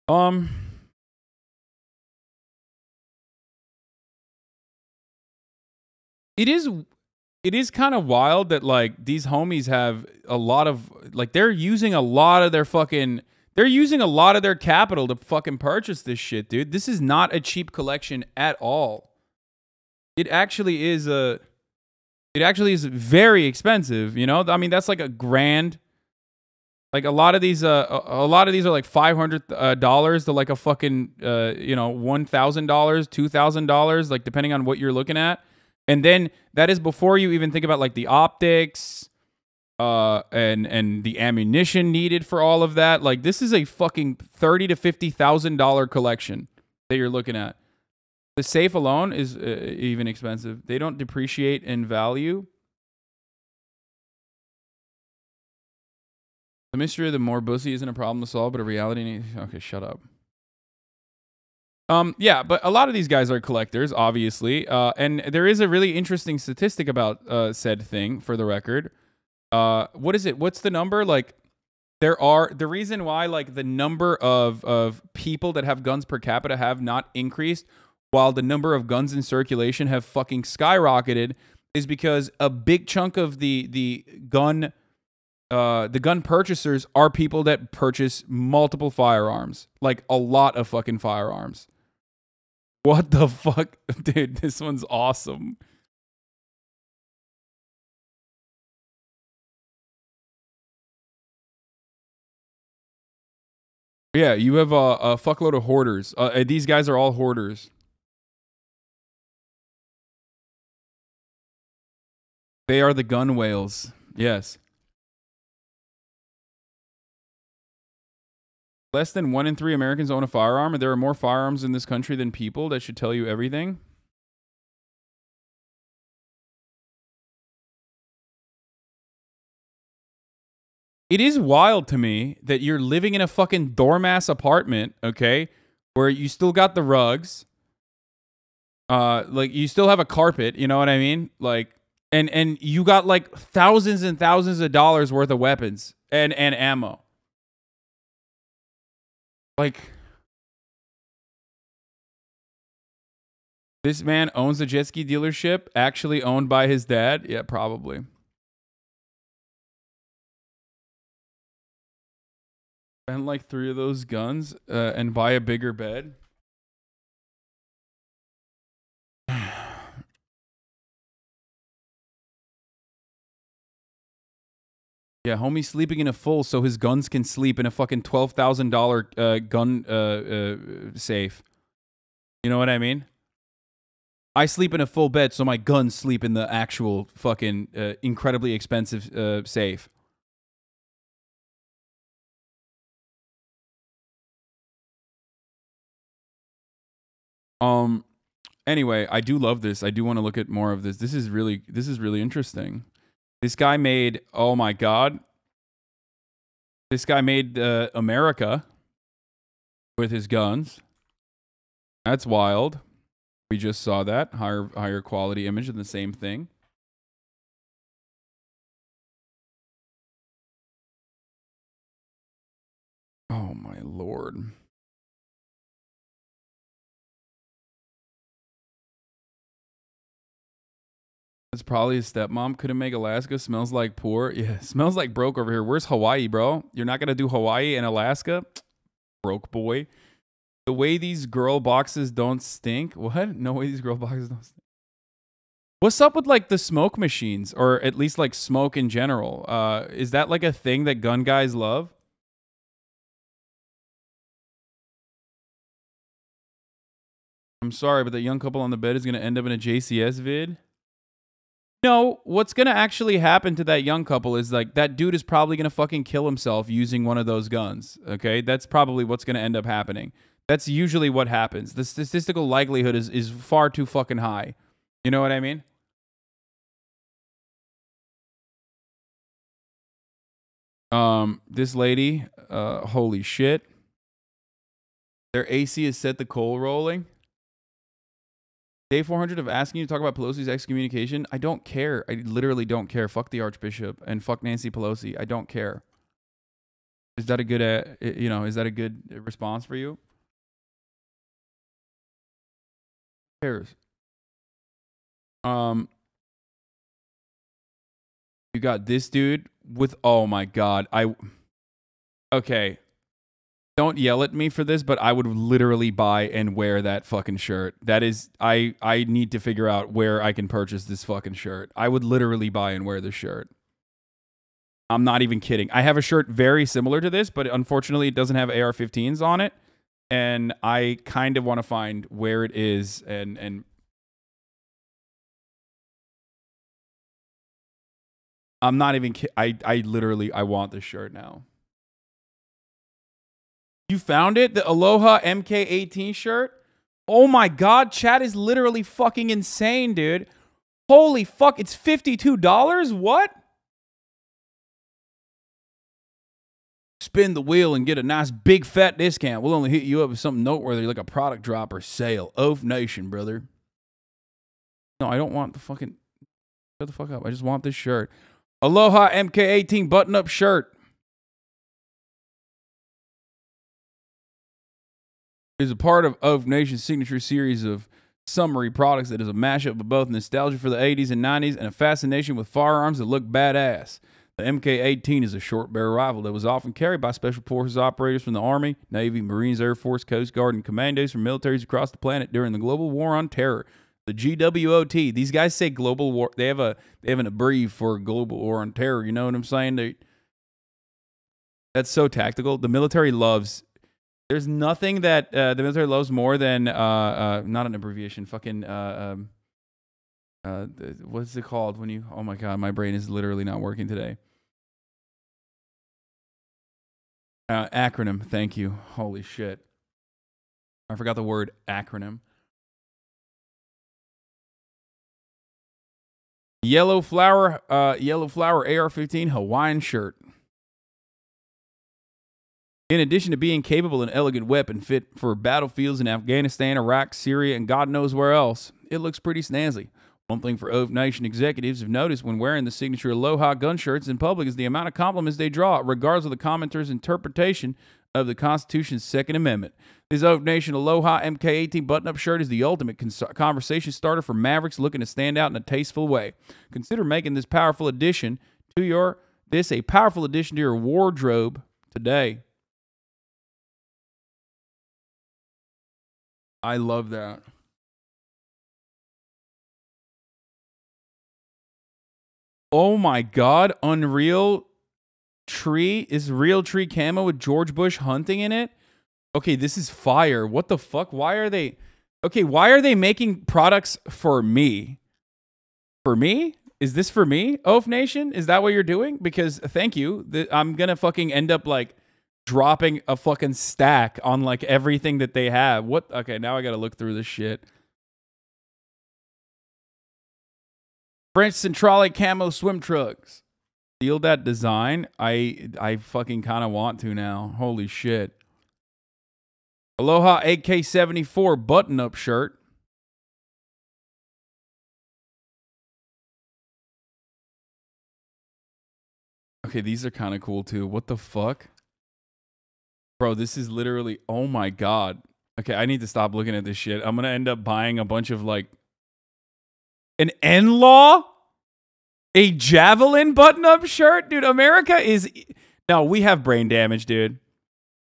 Um, it is it is kind of wild that like these homies have a lot of like they're using a lot of their fucking they're using a lot of their capital to fucking purchase this shit, dude. This is not a cheap collection at all. It actually is a it actually is very expensive, you know? I mean, that's like a grand. Like a lot of these a lot of these are like $500 to like a fucking $1,000, $2,000, like depending on what you're looking at. And then that is before you even think about like the optics, and the ammunition needed for all of that. Like this is a fucking $30,000 to $50,000 collection that you're looking at. The safe alone is even expensive. They don't depreciate in value. The mystery of the more bussy isn't a problem to solve, but a reality. Okay, shut up. Yeah, but a lot of these guys are collectors, obviously. And there is a really interesting statistic about said thing, for the record. What is it? What's the number? Like, the reason why like the number of people that have guns per capita have not increased, while the number of guns in circulation have fucking skyrocketed, is because a big chunk of the gun purchasers are people that purchase multiple firearms, like a lot of fucking firearms. What the fuck? Dude, this one's awesome. Yeah, you have a fuckload of hoarders. These guys are all hoarders. They are the gun whales. Yes. Less than 1 in 3 Americans own a firearm, and there are more firearms in this country than people. That should tell you everything. It is wild to me that you're living in a fucking dorm-ass apartment, okay, where you still got the rugs, like you still have a carpet, you know what I mean? Like, and you got like thousands and thousands of dollars worth of weapons and ammo. Like, this man owns a jet ski dealership, actually owned by his dad. Yeah, probably. And like 3 of those guns, and buy a bigger bed. Yeah, homie sleeping in a full so his guns can sleep in a fucking $12,000 gun safe. You know what I mean? I sleep in a full bed so my guns sleep in the actual fucking incredibly expensive safe. Um anyway, I do love this. I do want to look at more of this. This is really interesting. This guy made, oh my god. This guy made America with his guns. That's wild. We just saw that higher quality image of the same thing. Oh my lord. It's probably his stepmom. Couldn't make Alaska. Smells like poor. Yeah, smells like broke over here. Where's Hawaii, bro? You're not gonna do Hawaii and Alaska? Broke boy. The way these girl boxes don't stink. What? No way these girl boxes don't stink. What's up with like the smoke machines, or at least like smoke in general? Is that like a thing that gun guys love? I'm sorry, but that young couple on the bed is gonna end up in a JCS vid. No, what's gonna actually happen to that young couple is like that dude is probably gonna fucking kill himself using one of those guns. Okay, that's probably what's gonna end up happening. That's usually what happens. The statistical likelihood is far too fucking high. You know what I mean? This lady, holy shit. Their AC is set the coal rolling. Day 400 of asking you to talk about Pelosi's excommunication. I don't care. I literally don't care. Fuck the Archbishop and fuck Nancy Pelosi. I don't care. Is that a good, is that a good response for you? Who cares? You got this dude with, oh my God. Okay. Don't yell at me for this, but I would literally buy and wear that fucking shirt. That is, I need to figure out where I can purchase this fucking shirt. I would literally buy and wear this shirt. I'm not even kidding. I have a shirt very similar to this, but unfortunately it doesn't have AR-15s on it. And I kind of want to find where it is and I'm not even I literally I want this shirt now. You found it? The Aloha MK18 shirt? Oh my God, chat is literally fucking insane, dude. Holy fuck, it's $52? What? Spin the wheel and get a nice big fat discount. We'll only hit you up with something noteworthy like a product drop or sale. Oaf Nation, brother. No, I don't want the fucking... Shut the fuck up. I just want this shirt. Aloha MK18 button-up shirt. Is a part of Oaf Nation's signature series of summary products that is a mashup of both nostalgia for the 80s and 90s and a fascination with firearms that look badass. The MK18 is a short barrel rifle that was often carried by special forces operators from the Army, Navy, Marines, Air Force, Coast Guard, and commandos from militaries across the planet during the global war on terror. The GWOT. These guys say global war. They have an abbrev for global war on terror. You know what I'm saying? That's so tactical. The military loves. There's nothing that the military loves more than not an abbreviation. Fucking what's it called when you? Oh my God, my brain is literally not working today. Acronym. Thank you. Holy shit. I forgot the word acronym. Yellow flower AR-15 Hawaiian shirt. In addition to being capable and elegant weapon fit for battlefields in Afghanistan, Iraq, Syria, and God knows where else, it looks pretty snazzy. One thing for Oaf Nation executives have noticed when wearing the signature Aloha gun shirts in public is the amount of compliments they draw, regardless of the commenter's interpretation of the Constitution's Second Amendment. This Oaf Nation Aloha MK18 button-up shirt is the ultimate conversation starter for mavericks looking to stand out in a tasteful way. Consider making this powerful addition to your wardrobe today. I love that. Oh my God, Unreal Tree is real tree camo with George Bush hunting in it. Okay, this is fire. What the fuck? Why are they making products for me? For me? Is this for me, Oaf Nation? Is that what you're doing? Because thank you. I'm gonna fucking end up like dropping a fucking stack on like everything that they have. What? Okay, now I gotta look through this shit. French Centrale camo swim trucks. Steal that design. I fucking kind of want to now. Holy shit. Aloha AK-74 button-up shirt. Okay, these are kind of cool too. What the fuck? Bro, this is literally, oh my God. Okay, I need to stop looking at this shit. I'm going to end up buying a bunch of like, an N-Law? A Javelin button-up shirt? Dude, America is, no, we have brain damage, dude.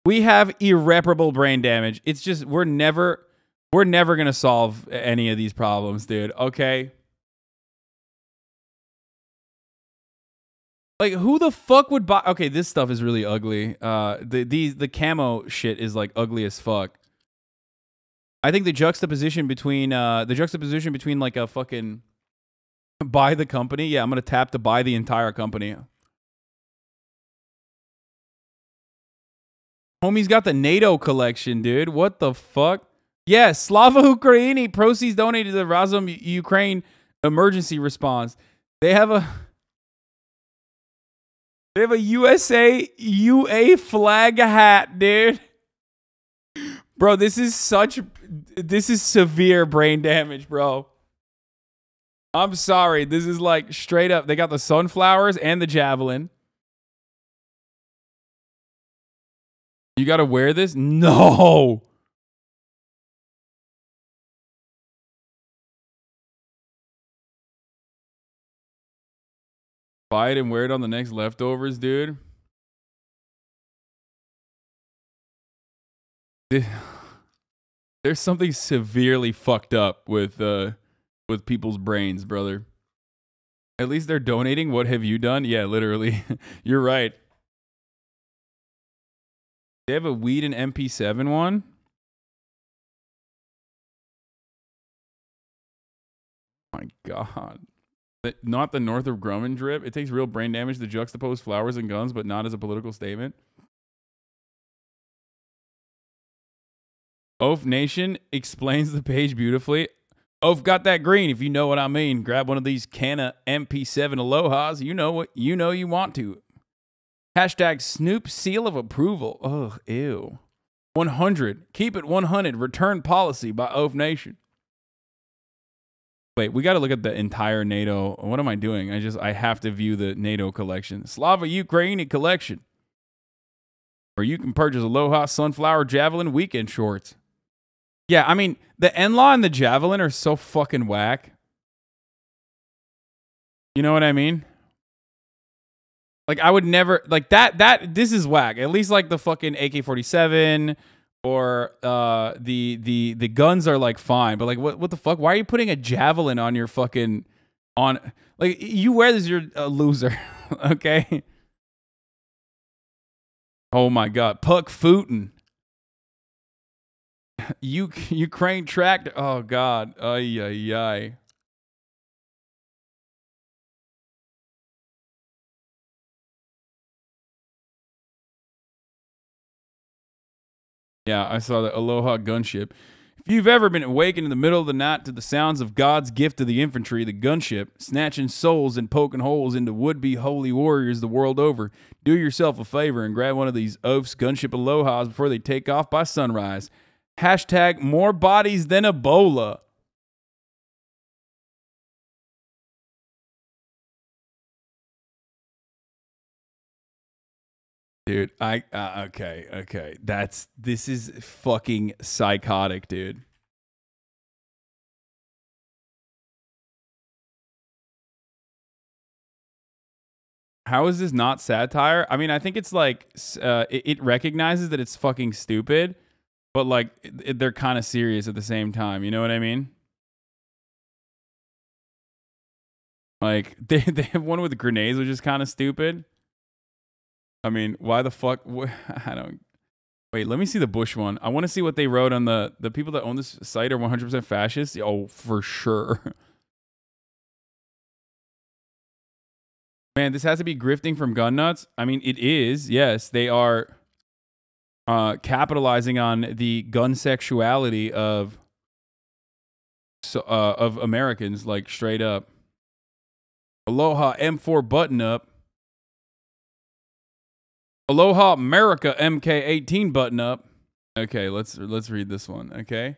We have irreparable brain damage. It's just, we're never going to solve any of these problems, dude. Okay? Like, who the fuck would buy? Okay, this stuff is really ugly. The camo shit is like ugly as fuck. I think the juxtaposition between like a fucking buy the company. Yeah, I'm gonna tap to buy the entire company. Homie's got the NATO collection, dude. What the fuck? Yeah, Slava Ukraini. Proceeds donated to the Razom Ukraine emergency response. They have a USA UA flag hat, dude. Bro, this is severe brain damage, bro. I'm sorry. This is like straight up. They got the sunflowers and the javelin. You got to wear this? No. Buy it and wear it on the next leftovers, dude. There's something severely fucked up with people's brains, brother. At least they're donating. What have you done? Yeah, literally. You're right. They have a weed and MP7 one? My God. Not the Northrop Grumman drip. It takes real brain damage to juxtapose flowers and guns, but not as a political statement. Oaf Nation explains the page beautifully. Oaf got that green, if you know what I mean. Grab one of these Canna MP7 Alohas. You know what you want to. Hashtag Snoop seal of approval. Ugh, ew. 100. Keep it 100. Return policy by Oaf Nation. Wait, we got to look at the entire NATO. What am I doing? I have to view the NATO collection. Slava Ukraini collection. Where you can purchase Aloha Sunflower Javelin weekend shorts. Yeah, I mean, the Enlaw and the Javelin are so fucking whack. You know what I mean? Like, I would never, like, this is whack. At least, like, the fucking AK-47 or the guns are, like, fine. But, like, what the fuck? Why are you putting a Javelin on your fucking, like, you wear this, you're a loser. Okay? Oh, my God. Puck Footin. Ukraine tractor. Oh, God. Ay, ay, ay. Yeah, I saw the Aloha gunship. If you've ever been awakened in the middle of the night to the sounds of God's gift to the infantry, the gunship, snatching souls and poking holes into would-be holy warriors the world over, do yourself a favor and grab one of these Oaf's gunship Alohas before they take off by sunrise. Hashtag more bodies than Ebola. Dude, okay. This is fucking psychotic, dude. How is this not satire? I mean, I think it's like, it recognizes that it's fucking stupid, but like, they're kind of serious at the same time. You know what I mean? Like, they have one with grenades, which is kind of stupid. I mean, why the fuck? I don't. Wait, let me see the Bush one. I want to see what they wrote on the people that own this site are 100% fascist. Oh, for sure. Man, this has to be grifting from gun nuts. I mean, it is. Yes, they are capitalizing on the gun sexuality of Americans, like straight up. Aloha M4 button up. Aloha America MK18 button up. Okay, let's read this one, okay?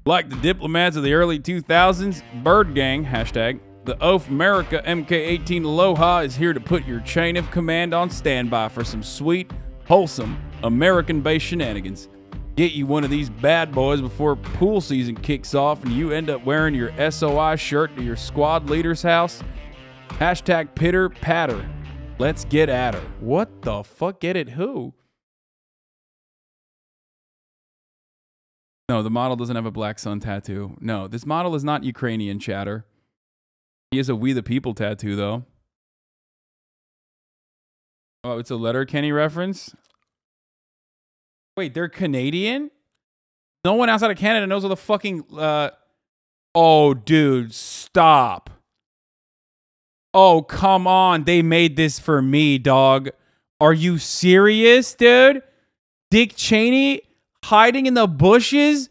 Like the diplomats of the early 2000s, Bird Gang, hashtag, the Oaf America MK18 Aloha is here to put your chain of command on standby for some sweet, wholesome, American-based shenanigans. Get you one of these bad boys before pool season kicks off and you end up wearing your SOI shirt to your squad leader's house. Hashtag pitter patter. Let's get at her. What the fuck? Get it who? No, the model doesn't have a black sun tattoo. No, this model is not Ukrainian, chatter. He has a We the People tattoo, though. Oh, it's a Letterkenny reference? Wait, they're Canadian? No one outside of Canada knows what the fucking... Oh, dude, stop. Oh, come on. They made this for me, dog. Are you serious, dude? Dick Cheney hiding in the bushes?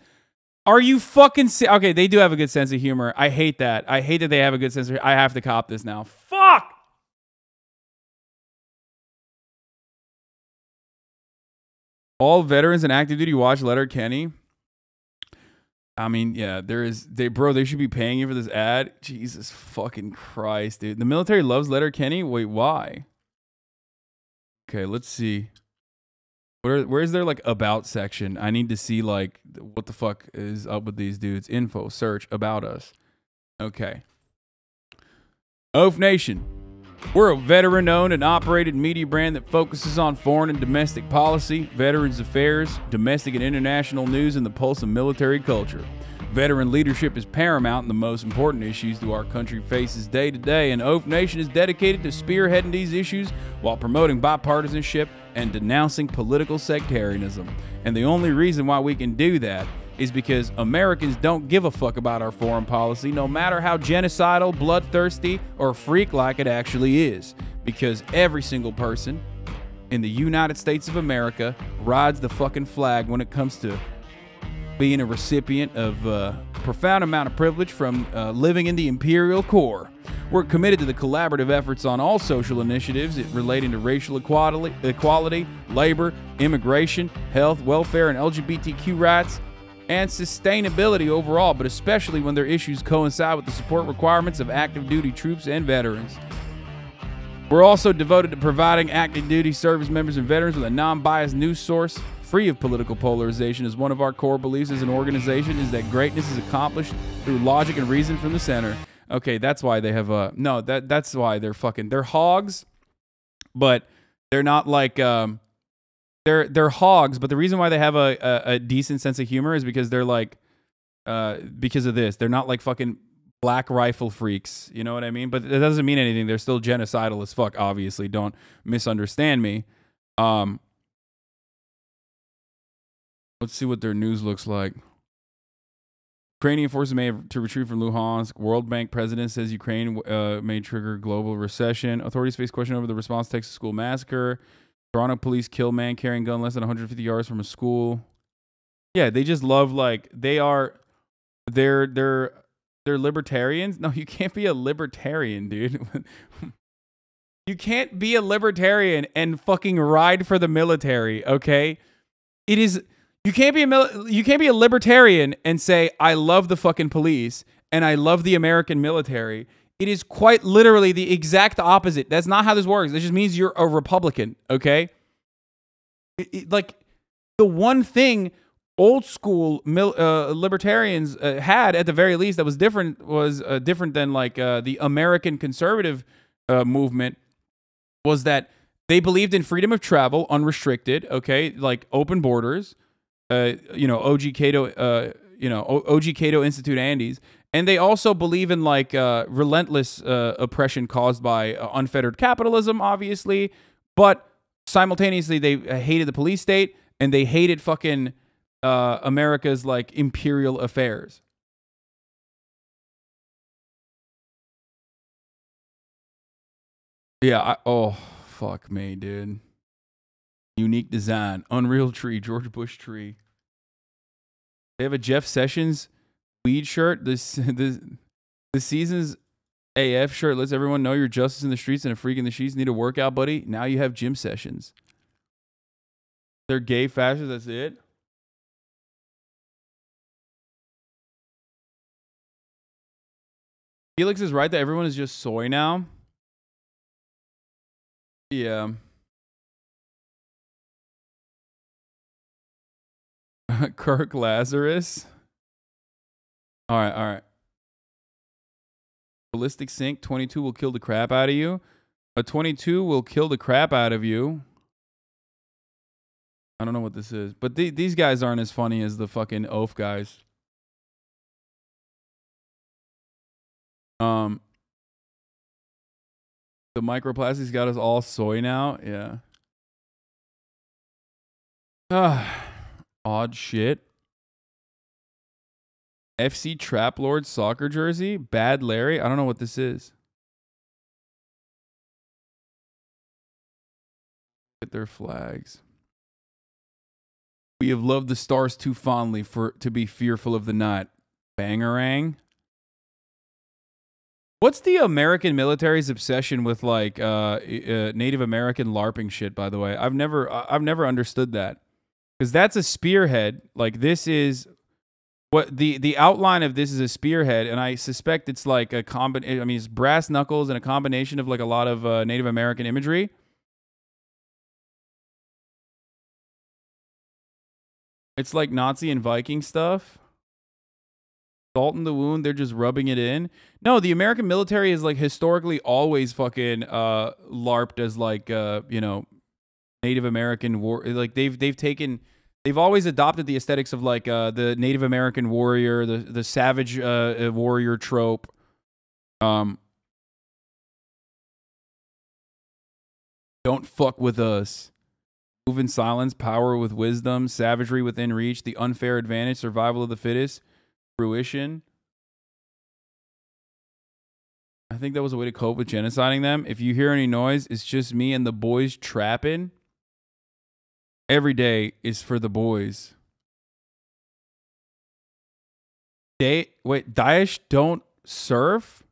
Are you fucking... Okay, they do have a good sense of humor. I hate that. I hate that they have a good sense of humor. I have to cop this now. Fuck! All veterans and active duty watch Letterkenny. I mean, yeah, they should be paying you for this ad. Jesus fucking Christ, dude. The military loves Letterkenny? Wait, why? Okay, let's see. Where is their like about section? I need to see like what the fuck is up with these dudes. Info, search, about us. Okay. Oaf Nation. We're a veteran-owned and operated media brand that focuses on foreign and domestic policy, veterans affairs, domestic and international news, and the pulse of military culture. Veteran leadership is paramount in the most important issues that our country faces day to day, and Oaf Nation is dedicated to spearheading these issues while promoting bipartisanship and denouncing political sectarianism. And the only reason why we can do that is because Americans don't give a fuck about our foreign policy, no matter how genocidal, bloodthirsty, or freak-like it actually is. Because every single person in the United States of America rides the fucking flag when it comes to being a recipient of a profound amount of privilege from living in the Imperial Core. We're committed to the collaborative efforts on all social initiatives relating to racial equality, labor, immigration, health, welfare, and LGBTQ rights, and sustainability overall, but especially when their issues coincide with the support requirements of active duty troops and veterans. We're also devoted to providing active duty service members and veterans with a non-biased news source free of political polarization. As one of our core beliefs as an organization is that greatness is accomplished through logic and reason from the center. Okay, that's why they have that's why they're hogs, but they're not like they're hogs, but the reason why they have a decent sense of humor is because they're like because of this. They're not like fucking black rifle freaks, you know what I mean? But it doesn't mean anything. They're still genocidal as fuck, obviously. Don't misunderstand me. Let's see what their news looks like. Ukrainian forces may have to retreat from Luhansk. World Bank president says Ukraine may trigger global recession. Authorities face question over the response to Texas school massacre. Toronto police kill man carrying gun less than 150 yards from a school. Yeah, they just love like they're libertarians. No, you can't be a libertarian, dude. You can't be a libertarian and fucking ride for the military, okay? It is you can't be a libertarian and say I love the fucking police and I love the American military. It is quite literally the exact opposite. That's not how this works. It just means you're a Republican, okay? Like the one thing old school libertarians had at the very least that was different than like the American conservative movement was that they believed in freedom of travel, unrestricted, okay, like open borders, OG Cato, OG Cato Institute Andes, and they also believe in like relentless oppression caused by unfettered capitalism, obviously, but simultaneously they hated the police state and they hated fucking America's like imperial affairs. Yeah, oh fuck me, dude. Unique design, Unreal tree, George Bush tree. They have a Jeff Sessions weed shirt. The season's AF shirt lets everyone know you're justice in the streets and a freak in the sheets. Need a workout, buddy? Now you have gym sessions. They're gay fashions. That's it. Felix is right that everyone is just soy now. Yeah. Kirk Lazarus. All right. Ballistic sink. 22 will kill the crap out of you. A 22 will kill the crap out of you. I don't know what this is, but these guys aren't as funny as the fucking oaf guys. The microplastics got us all soy now. Yeah. Odd shit. FC Trap Lord soccer jersey. Bad Larry. I don't know what this is. Get their flags. We have loved the stars too fondly to be fearful of the night. Bangarang. What's the American military's obsession with like Native American LARPing shit? By the way, I've never understood that, because that's a spearhead. Like this is What the outline of this is a spearhead, and I suspect it's like a combination. I mean, it's brass knuckles and a combination of like a lot of Native American imagery. It's like Nazi and Viking stuff. Salt in the wound, they're just rubbing it in. No, the American military is like historically always fucking LARPed as like you know, Native American war. Like they've always adopted the aesthetics of like the Native American warrior, the savage warrior trope. Don't fuck with us. Move in silence, power with wisdom, savagery within reach, the unfair advantage, survival of the fittest, fruition. I think that was a way to cope with genociding them. If you hear any noise, it's just me and the boys trapping. Every day is for the boys. Wait, Daesh don't serve?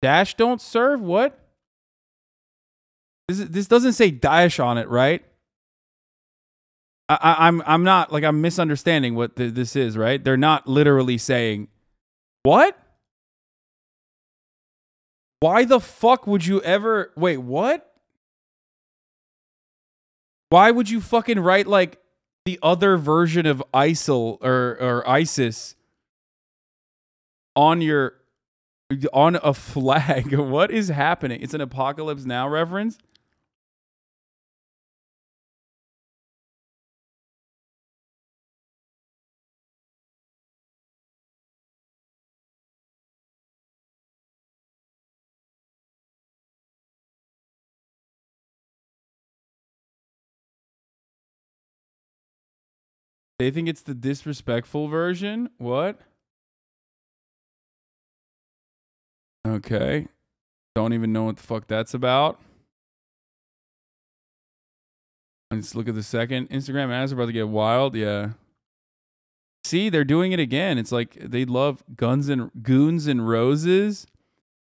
Dash don't serve? What? This doesn't say Daesh on it, right? I'm not like I'm misunderstanding what this is, right? They're not literally saying what? Why the fuck would you ever wait, what? Why would you fucking write like the other version of ISIL or ISIS on a flag? What is happening? It's an Apocalypse Now reference? They think it's the disrespectful version? What? Okay. Don't even know what the fuck that's about. Let's look at the second. Instagram ads are about to get wild. Yeah. See, they're doing it again. It's like they love goons and roses.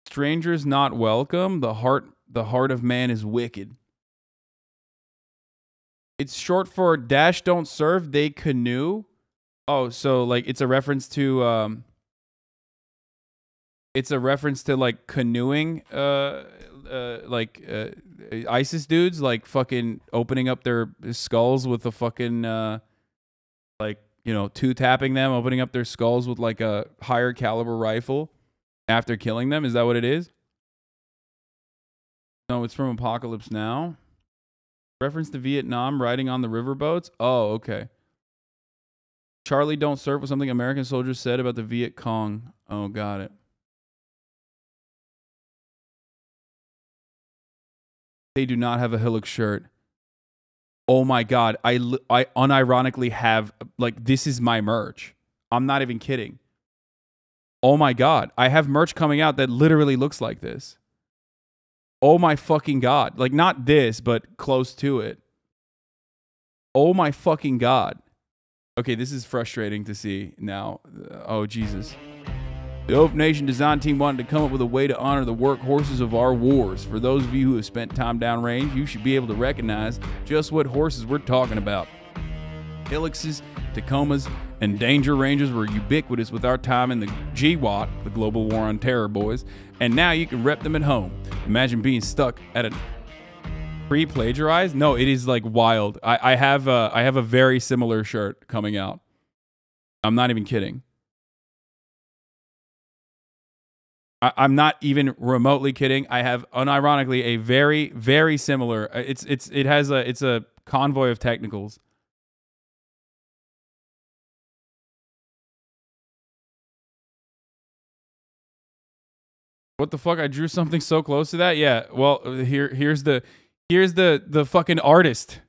Strangers not welcome. The heart of man is wicked. It's short for dash don't serve, they canoe. Oh, so like it's a reference to like canoeing ISIS dudes like fucking opening up their skulls with a fucking like, you know, two tapping them, opening up their skulls with like a higher caliber rifle after killing them. Is that what it is? No, it's from Apocalypse Now. Reference to Vietnam riding on the riverboats. Oh, okay. Charlie don't serve was something American soldiers said about the Viet Cong. Oh, got it. They do not have a Hillock shirt. Oh my God. I unironically have, like, this is my merch. I'm not even kidding. Oh my God. I have merch coming out that literally looks like this. Oh my fucking God. Like, not this, but close to it. Oh my fucking God. Okay, this is frustrating to see now. Oh, Jesus. The Oaf Nation design team wanted to come up with a way to honor the workhorses of our wars. For those of you who have spent time downrange, you should be able to recognize just what horses we're talking about. Hillocks, Tacomas, and Danger Rangers were ubiquitous with our time in the GWOT, the Global War on Terror, boys, and now you can rep them at home. Imagine being stuck at a pre-plagiarized? No, it is like wild. I have a very similar shirt coming out. I'm not even kidding. I'm not even remotely kidding. I have unironically a very, very similar. It's a convoy of technicals. What the fuck? I drew something so close to that. Yeah. Well, here's the fucking artist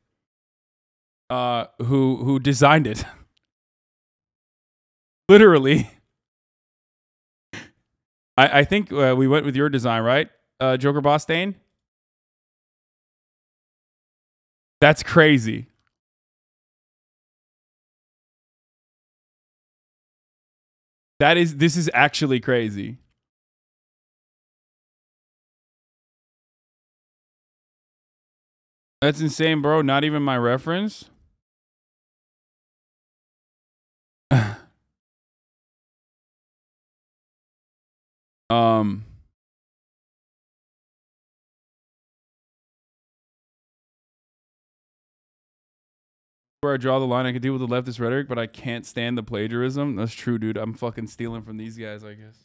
who designed it. Literally. I think we went with your design, right? Joker Bostain? That's crazy. This is actually crazy. That's insane, bro. Not even my reference. Um, where I draw the line, I can deal with the leftist rhetoric, but I can't stand the plagiarism. That's true, dude. I'm fucking stealing from these guys, I guess.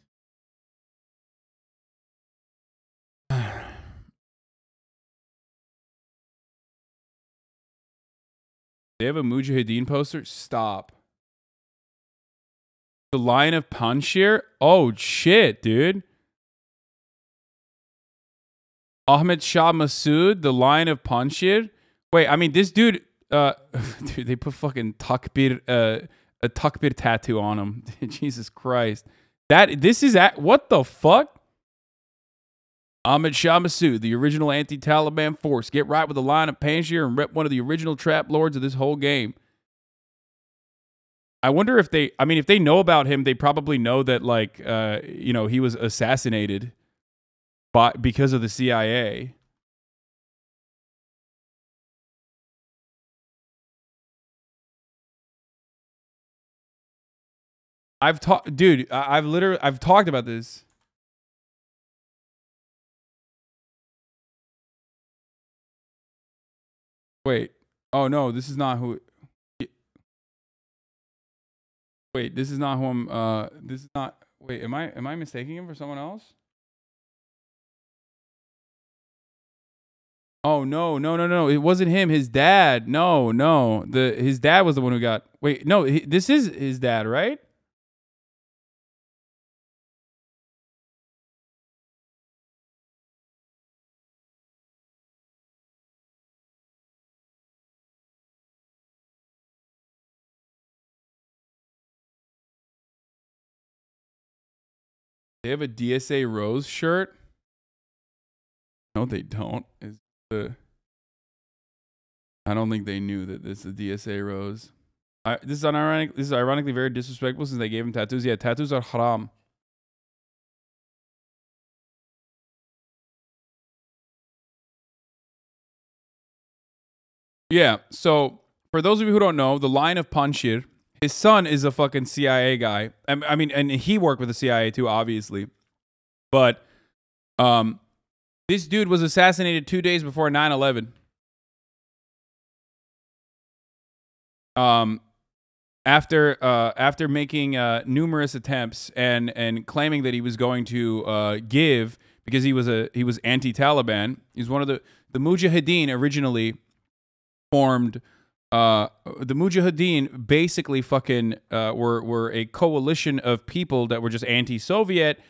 They have a Mujahideen poster? Stop. The Lion of Panjshir? Oh, shit, dude. Ahmed Shah Massoud, the Lion of Panjshir? Wait, I mean, this dude, dude, they put fucking takbir, a takbir tattoo on him. Jesus Christ. This is, what the fuck? Ahmed Shah Massoud, the original anti-Taliban force. Get right with the Lion of Panjshir and rep one of the original trap lords of this whole game. I wonder if they, I mean, if they know about him, they probably know that, like, you know, he was assassinated because of the CIA. I've talked, dude, I've talked about this. Wait. Oh, no, this is not who. Wait, this is not who I'm, this is not, wait, am I mistaking him for someone else? Oh, no. It wasn't him. His dad. No. His dad was the one who got, wait, no, this is his dad, right? They have a DSA Rose shirt. No, they don't. I don't think they knew that this is the DSA Rose. This is unironic. This is ironically very disrespectful since they gave him tattoos. Yeah, tattoos are haram. Yeah. So for those of you who don't know, the Lion of Panjshir, his son is a fucking CIA guy. I mean, and he worked with the CIA too, obviously. But this dude was assassinated 2 days before 9/11. After making numerous attempts and claiming that he was going to give because he was anti-Taliban. He's one of the Mujahideen originally formed. The Mujahideen basically fucking were a coalition of people that were just anti-Soviet,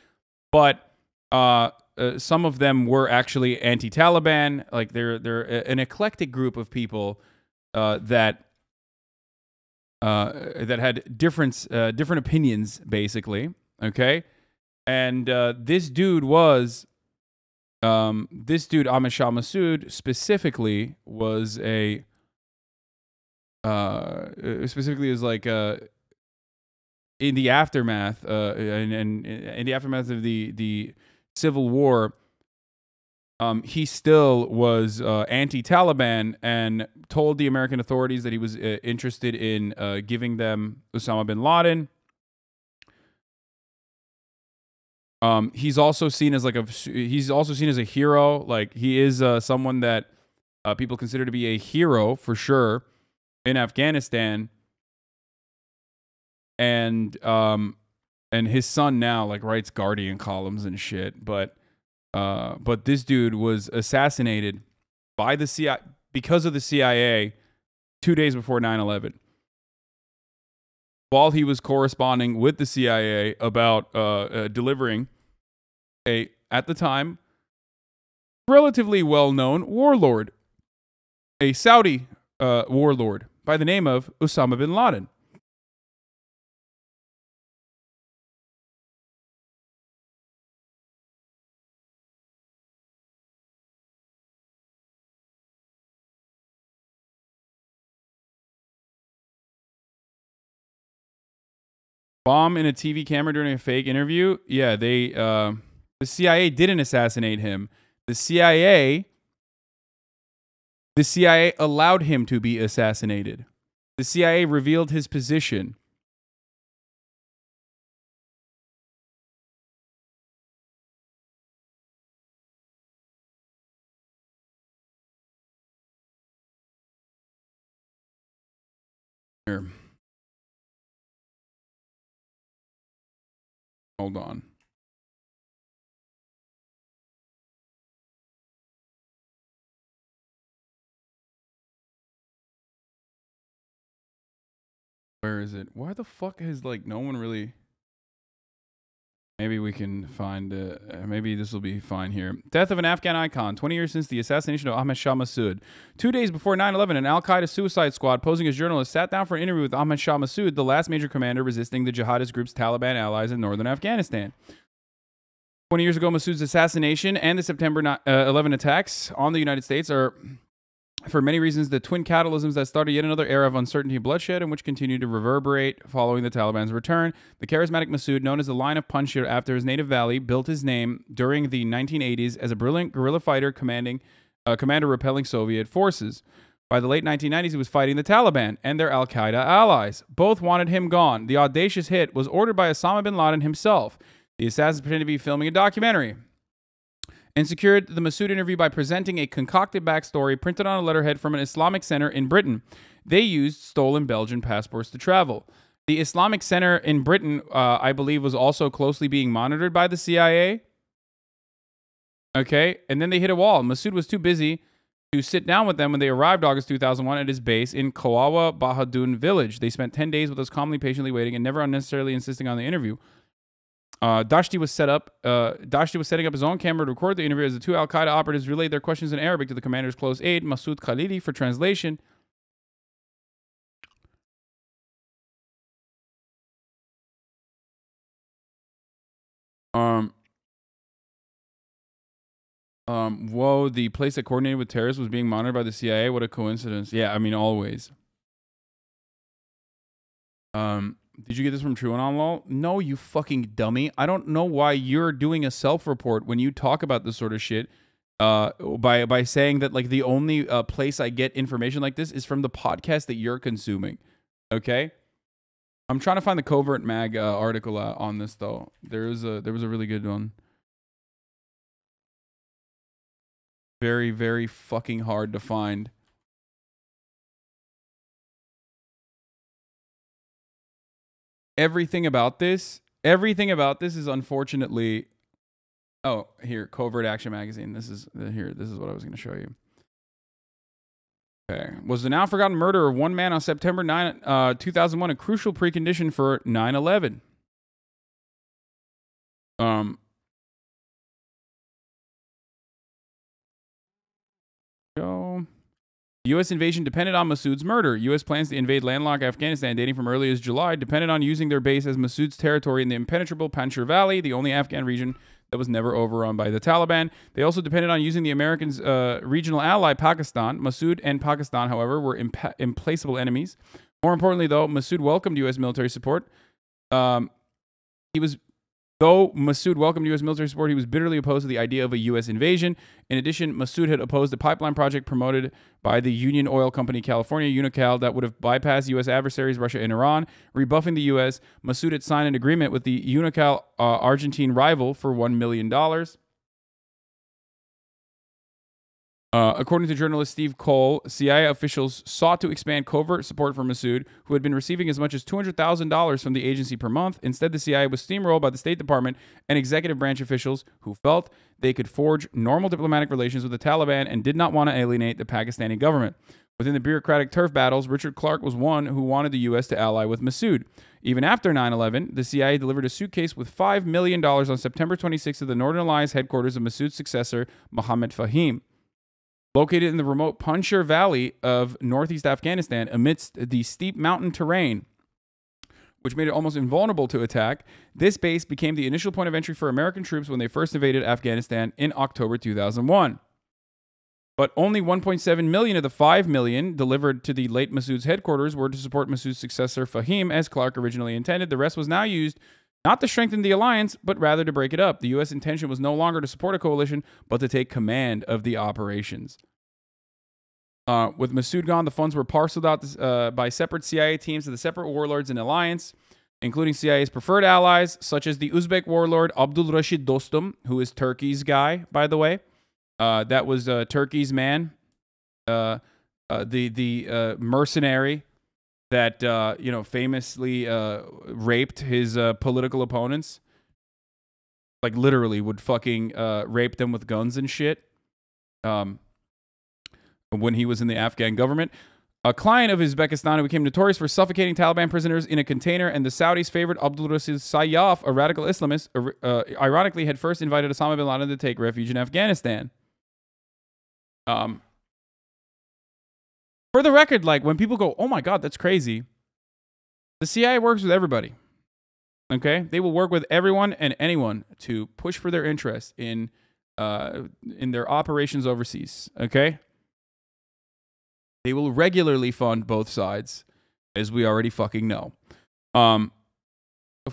but some of them were actually anti-Taliban. Like they're an eclectic group of people that had different opinions, basically. Okay, and this dude Ahmed Shah Massoud specifically was a specifically is like in the aftermath and in the aftermath of the Civil War. He still was anti-Taliban and told the American authorities that he was interested in giving them Osama bin Laden. He's also seen as a hero. Like he is someone that people consider to be a hero for sure in Afghanistan. And his son now like writes Guardian columns and shit, but this dude was assassinated by the CIA because of the CIA 2 days before 9/11. While he was corresponding with the CIA about delivering at the time, relatively well-known warlord, a Saudi warlord by the name of Osama bin Laden. Bomb in a TV camera during a fake interview. Yeah, the CIA didn't assassinate him. The CIA allowed him to be assassinated. The CIA revealed his position. Here. Hold on. Where is it? Why the fuck has, like, no one really... Maybe we can find... maybe this will be fine here. Death of an Afghan icon. 20 years since the assassination of Ahmed Shah Massoud. 2 days before 9/11, an al-Qaeda suicide squad posing as journalists sat down for an interview with Ahmed Shah Massoud, the last major commander resisting the jihadist group's Taliban allies in northern Afghanistan. 20 years ago, Massoud's assassination and the September 11 attacks on the United States are... for many reasons, the twin catalysms that started yet another era of uncertainty and bloodshed and which continued to reverberate following the Taliban's return. The charismatic Massoud, known as the Lion of Panjshir after his native valley, built his name during the 1980s as a brilliant guerrilla fighter commander repelling Soviet forces. By the late 1990s, he was fighting the Taliban and their al-Qaeda allies. Both wanted him gone. The audacious hit was ordered by Osama bin Laden himself. The assassins pretended to be filming a documentary and secured the Massoud interview by presenting a concocted backstory printed on a letterhead from an Islamic center in Britain. They used stolen Belgian passports to travel. The Islamic center in Britain, I believe, was also closely being monitored by the CIA. Okay, and then they hit a wall. Massoud was too busy to sit down with them when they arrived August 2001 at his base in Kawawa Bahadun village. They spent 10 days with us, calmly, patiently waiting, and never unnecessarily insisting on the interview. Dashti was setting up his own camera to record the interview as the two al-Qaeda operatives relayed their questions in Arabic to the commander's close aide, Masoud Khalidi, for translation. Whoa, the place that coordinated with terrorists was being monitored by the CIA. What a coincidence. Yeah, I mean, always. Did you get this from TrueAnon lol? No, you fucking dummy. I don't know why you're doing a self-report when you talk about this sort of shit. By saying that, like, the only place I get information like this is from the podcast that you're consuming. Okay? I'm trying to find the Covert Mag article on this, though. There was a really good one. Very, very fucking hard to find. Everything about this is unfortunately... Oh, here, Covert Action Magazine. This is what I was going to show you. Okay. Was the now forgotten murder of one man on September 9, 2001 a crucial precondition for 9/11? Go. The U.S. invasion depended on Massoud's murder. U.S. plans to invade landlocked Afghanistan dating from early as July depended on using their base as Massoud's territory in the impenetrable Panjshir Valley, the only Afghan region that was never overrun by the Taliban. They also depended on using the Americans' regional ally, Pakistan. Massoud and Pakistan, however, were implacable enemies. More importantly, though, Massoud welcomed U.S. military support. Though Massoud welcomed U.S. military support, he was bitterly opposed to the idea of a U.S. invasion. In addition, Massoud had opposed a pipeline project promoted by the Union Oil Company California, Unocal, that would have bypassed U.S. adversaries Russia and Iran. Rebuffing the U.S., Massoud had signed an agreement with the Unocal Argentine rival for $1 million. According to journalist Steve Cole, CIA officials sought to expand covert support for Massoud, who had been receiving as much as $200,000 from the agency per month. Instead, the CIA was steamrolled by the State Department and executive branch officials who felt they could forge normal diplomatic relations with the Taliban and did not want to alienate the Pakistani government. Within the bureaucratic turf battles, Richard Clarke was one who wanted the U.S. to ally with Massoud. Even after 9/11, the CIA delivered a suitcase with $5 million on September 26 to the Northern Alliance headquarters of Massoud's successor, Mohammed Fahim. Located in the remote Panjshir Valley of northeast Afghanistan, amidst the steep mountain terrain, which made it almost invulnerable to attack, this base became the initial point of entry for American troops when they first invaded Afghanistan in October 2001. But only $1.7 million of the $5 million delivered to the late Massoud's headquarters were to support Massoud's successor Fahim, as Clarke originally intended. The rest was now used not to strengthen the alliance, but rather to break it up. The U.S. intention was no longer to support a coalition, but to take command of the operations. With Massoud gone, the funds were parceled out by separate CIA teams to the separate warlords in alliance, including CIA's preferred allies, such as the Uzbek warlord Abdul Rashid Dostum, who is Turkey's guy, by the way. That was Turkey's man, the mercenary that famously raped his political opponents, like literally would fucking rape them with guns and shit. When he was in the Afghan government. A client of Uzbekistan who became notorious for suffocating Taliban prisoners in a container, and the Saudis favored Abdul Rasid Sayyaf, a radical Islamist, ironically had first invited Osama bin Laden to take refuge in Afghanistan. For the record, like when people go, oh my God, that's crazy. The CIA works with everybody. Okay? They will work with everyone and anyone to push for their interests in their operations overseas. Okay? They will regularly fund both sides, as we already fucking know. Of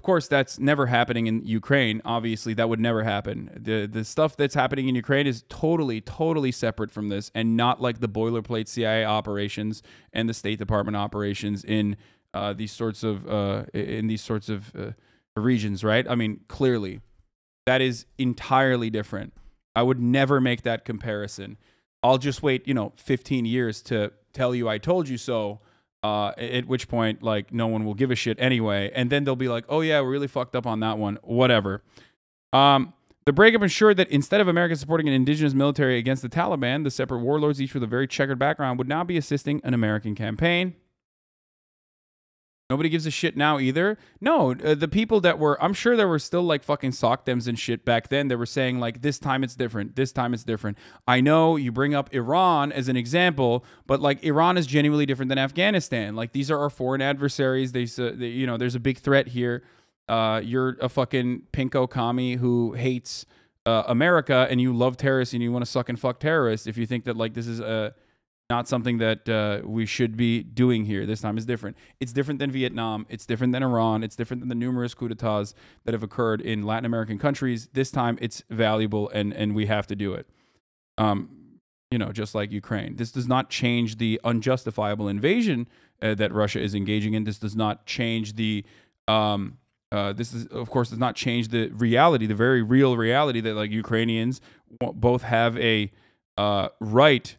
course, that's never happening in Ukraine. Obviously, that would never happen. The stuff that's happening in Ukraine is totally separate from this, and not like the boilerplate CIA operations and the State Department operations in these sorts of regions, right? I mean, clearly, that is entirely different. I would never make that comparison. I'll just wait, 15 years to tell you I told you so, at which point, like, no one will give a shit anyway. And then they'll be like, oh, yeah, we're really fucked up on that one. Whatever. The breakup ensured that instead of America supporting an indigenous military against the Taliban, the separate warlords, each with a very checkered background, would now be assisting an American campaign. Nobody gives a shit now either. No, the people that were, I'm sure there were still like fucking sockdems and shit back then that were saying like, this time it's different. This time it's different. I know you bring up Iran as an example, but like Iran is genuinely different than Afghanistan. Like these are our foreign adversaries. There's a big threat here. You're a fucking pinko commie who hates America, and you love terrorists and you want to suck and fuck terrorists. If you think that like this is not something that we should be doing here. This time is different. It's different than Vietnam. It's different than Iran. It's different than the numerous coups d'etats that have occurred in Latin American countries. This time it's valuable, and we have to do it. Just like Ukraine. This does not change the unjustifiable invasion that Russia is engaging in. This does not change the does not change the reality, the very real reality that like Ukrainians both have a right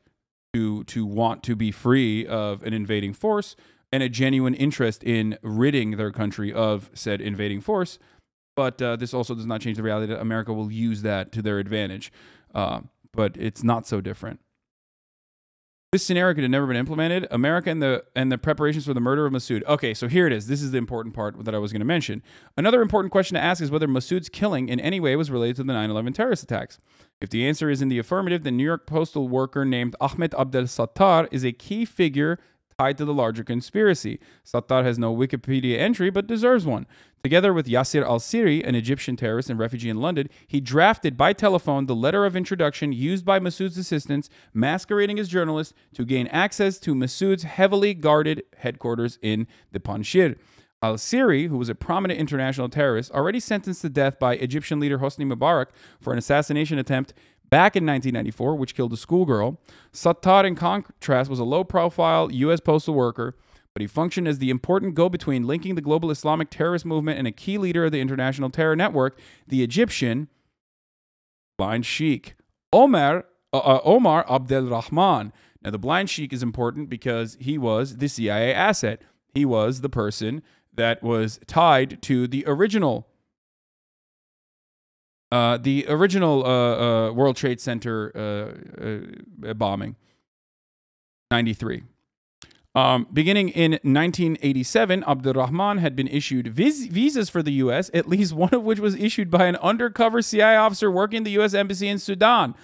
to want to be free of an invading force and a genuine interest in ridding their country of said invading force. But this also does not change the reality that America will use that to their advantage. But it's not so different. This scenario could have never been implemented. America and the preparations for the murder of Massoud. Okay, so here it is. This is the important part that I was going to mention. Another important question to ask is whether Massoud's killing in any way was related to the 9/11 terrorist attacks. If the answer is in the affirmative, the New York postal worker named Ahmed Abdel Sattar is a key figure tied to the larger conspiracy. Sattar has no Wikipedia entry, but deserves one. Together with Yasser al-Siri, an Egyptian terrorist and refugee in London, he drafted by telephone the letter of introduction used by Massoud's assistants, masquerading as journalists, to gain access to Massoud's heavily guarded headquarters in the Panjshir. Al-Siri, who was a prominent international terrorist, already sentenced to death by Egyptian leader Hosni Mubarak for an assassination attempt back in 1994, which killed a schoolgirl. Sattar, in contrast, was a low-profile U.S. postal worker, but he functioned as the important go-between linking the global Islamic terrorist movement and a key leader of the international terror network, the Egyptian blind sheikh, Omar Abdel Rahman. Now, the blind sheikh is important because he was the CIA asset. He was the person that was tied to the original World Trade Center bombing, 93. Beginning in 1987, Abdurrahman had been issued visas for the U.S., at least one of which was issued by an undercover CIA officer working the U.S. Embassy in Sudan.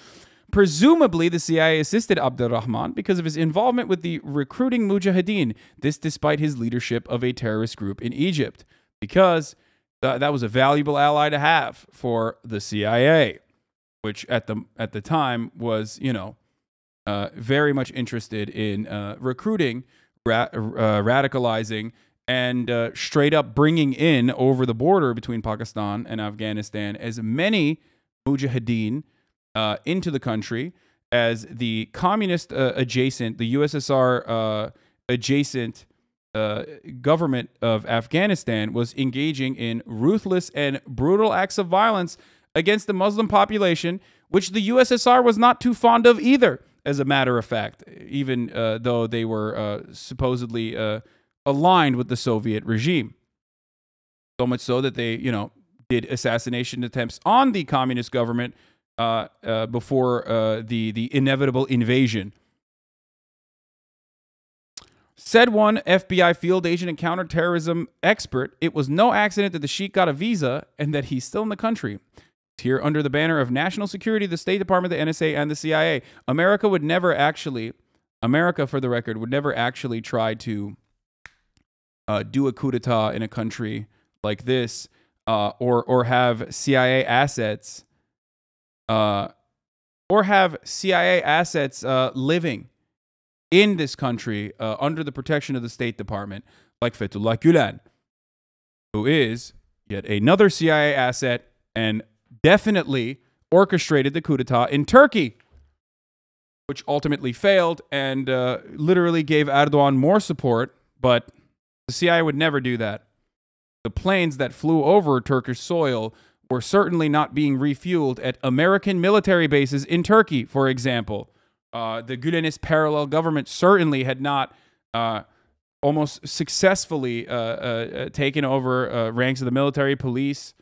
Presumably, the CIA assisted Abdurrahman because of his involvement with the recruiting Mujahideen, this despite his leadership of a terrorist group in Egypt, because that was a valuable ally to have for the CIA, which at the time was, very much interested in recruiting, radicalizing, and straight up bringing in over the border between Pakistan and Afghanistan as many Mujahideen into the country as the communist adjacent, the USSR adjacent government of Afghanistan was engaging in ruthless and brutal acts of violence against the Muslim population, which the USSR was not too fond of either, as a matter of fact, even though they were supposedly aligned with the Soviet regime. So much so that they, did assassination attempts on the communist government before the inevitable invasion. Said one FBI field agent and counterterrorism expert, it was no accident that the Sheikh got a visa and that he's still in the country. Here under the banner of national security, the State Department, the NSA, and the CIA. America, for the record, would never actually try to do a coup d'etat in a country like this, or have CIA assets, living in this country under the protection of the State Department, like Fethullah Gulen, who is yet another CIA asset and definitely orchestrated the coup d'etat in Turkey, which ultimately failed and literally gave Erdogan more support, but the CIA would never do that. The planes that flew over Turkish soil were certainly not being refueled at American military bases in Turkey, for example. The Gülenist parallel government certainly had not almost successfully taken over ranks of the military, police.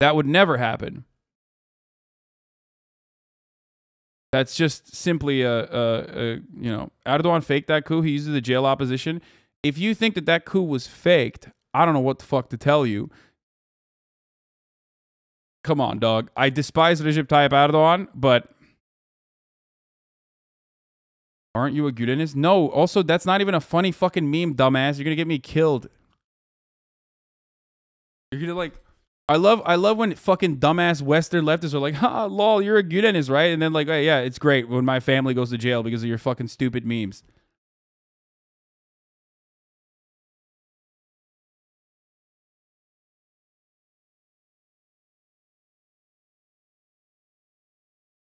That would never happen. That's just simply Erdogan faked that coup. He used the jail opposition. If you think that coup was faked, I don't know what the fuck to tell you. Come on, dog. I despise Recep Tayyip Erdogan, but aren't you a Gülenist? No. Also, that's not even a funny fucking meme, dumbass. You're gonna get me killed. You're gonna I love when fucking dumbass Western leftists are like, ha, lol, you're a Gülenist, right? And then like, oh, yeah, it's great when my family goes to jail because of your fucking stupid memes.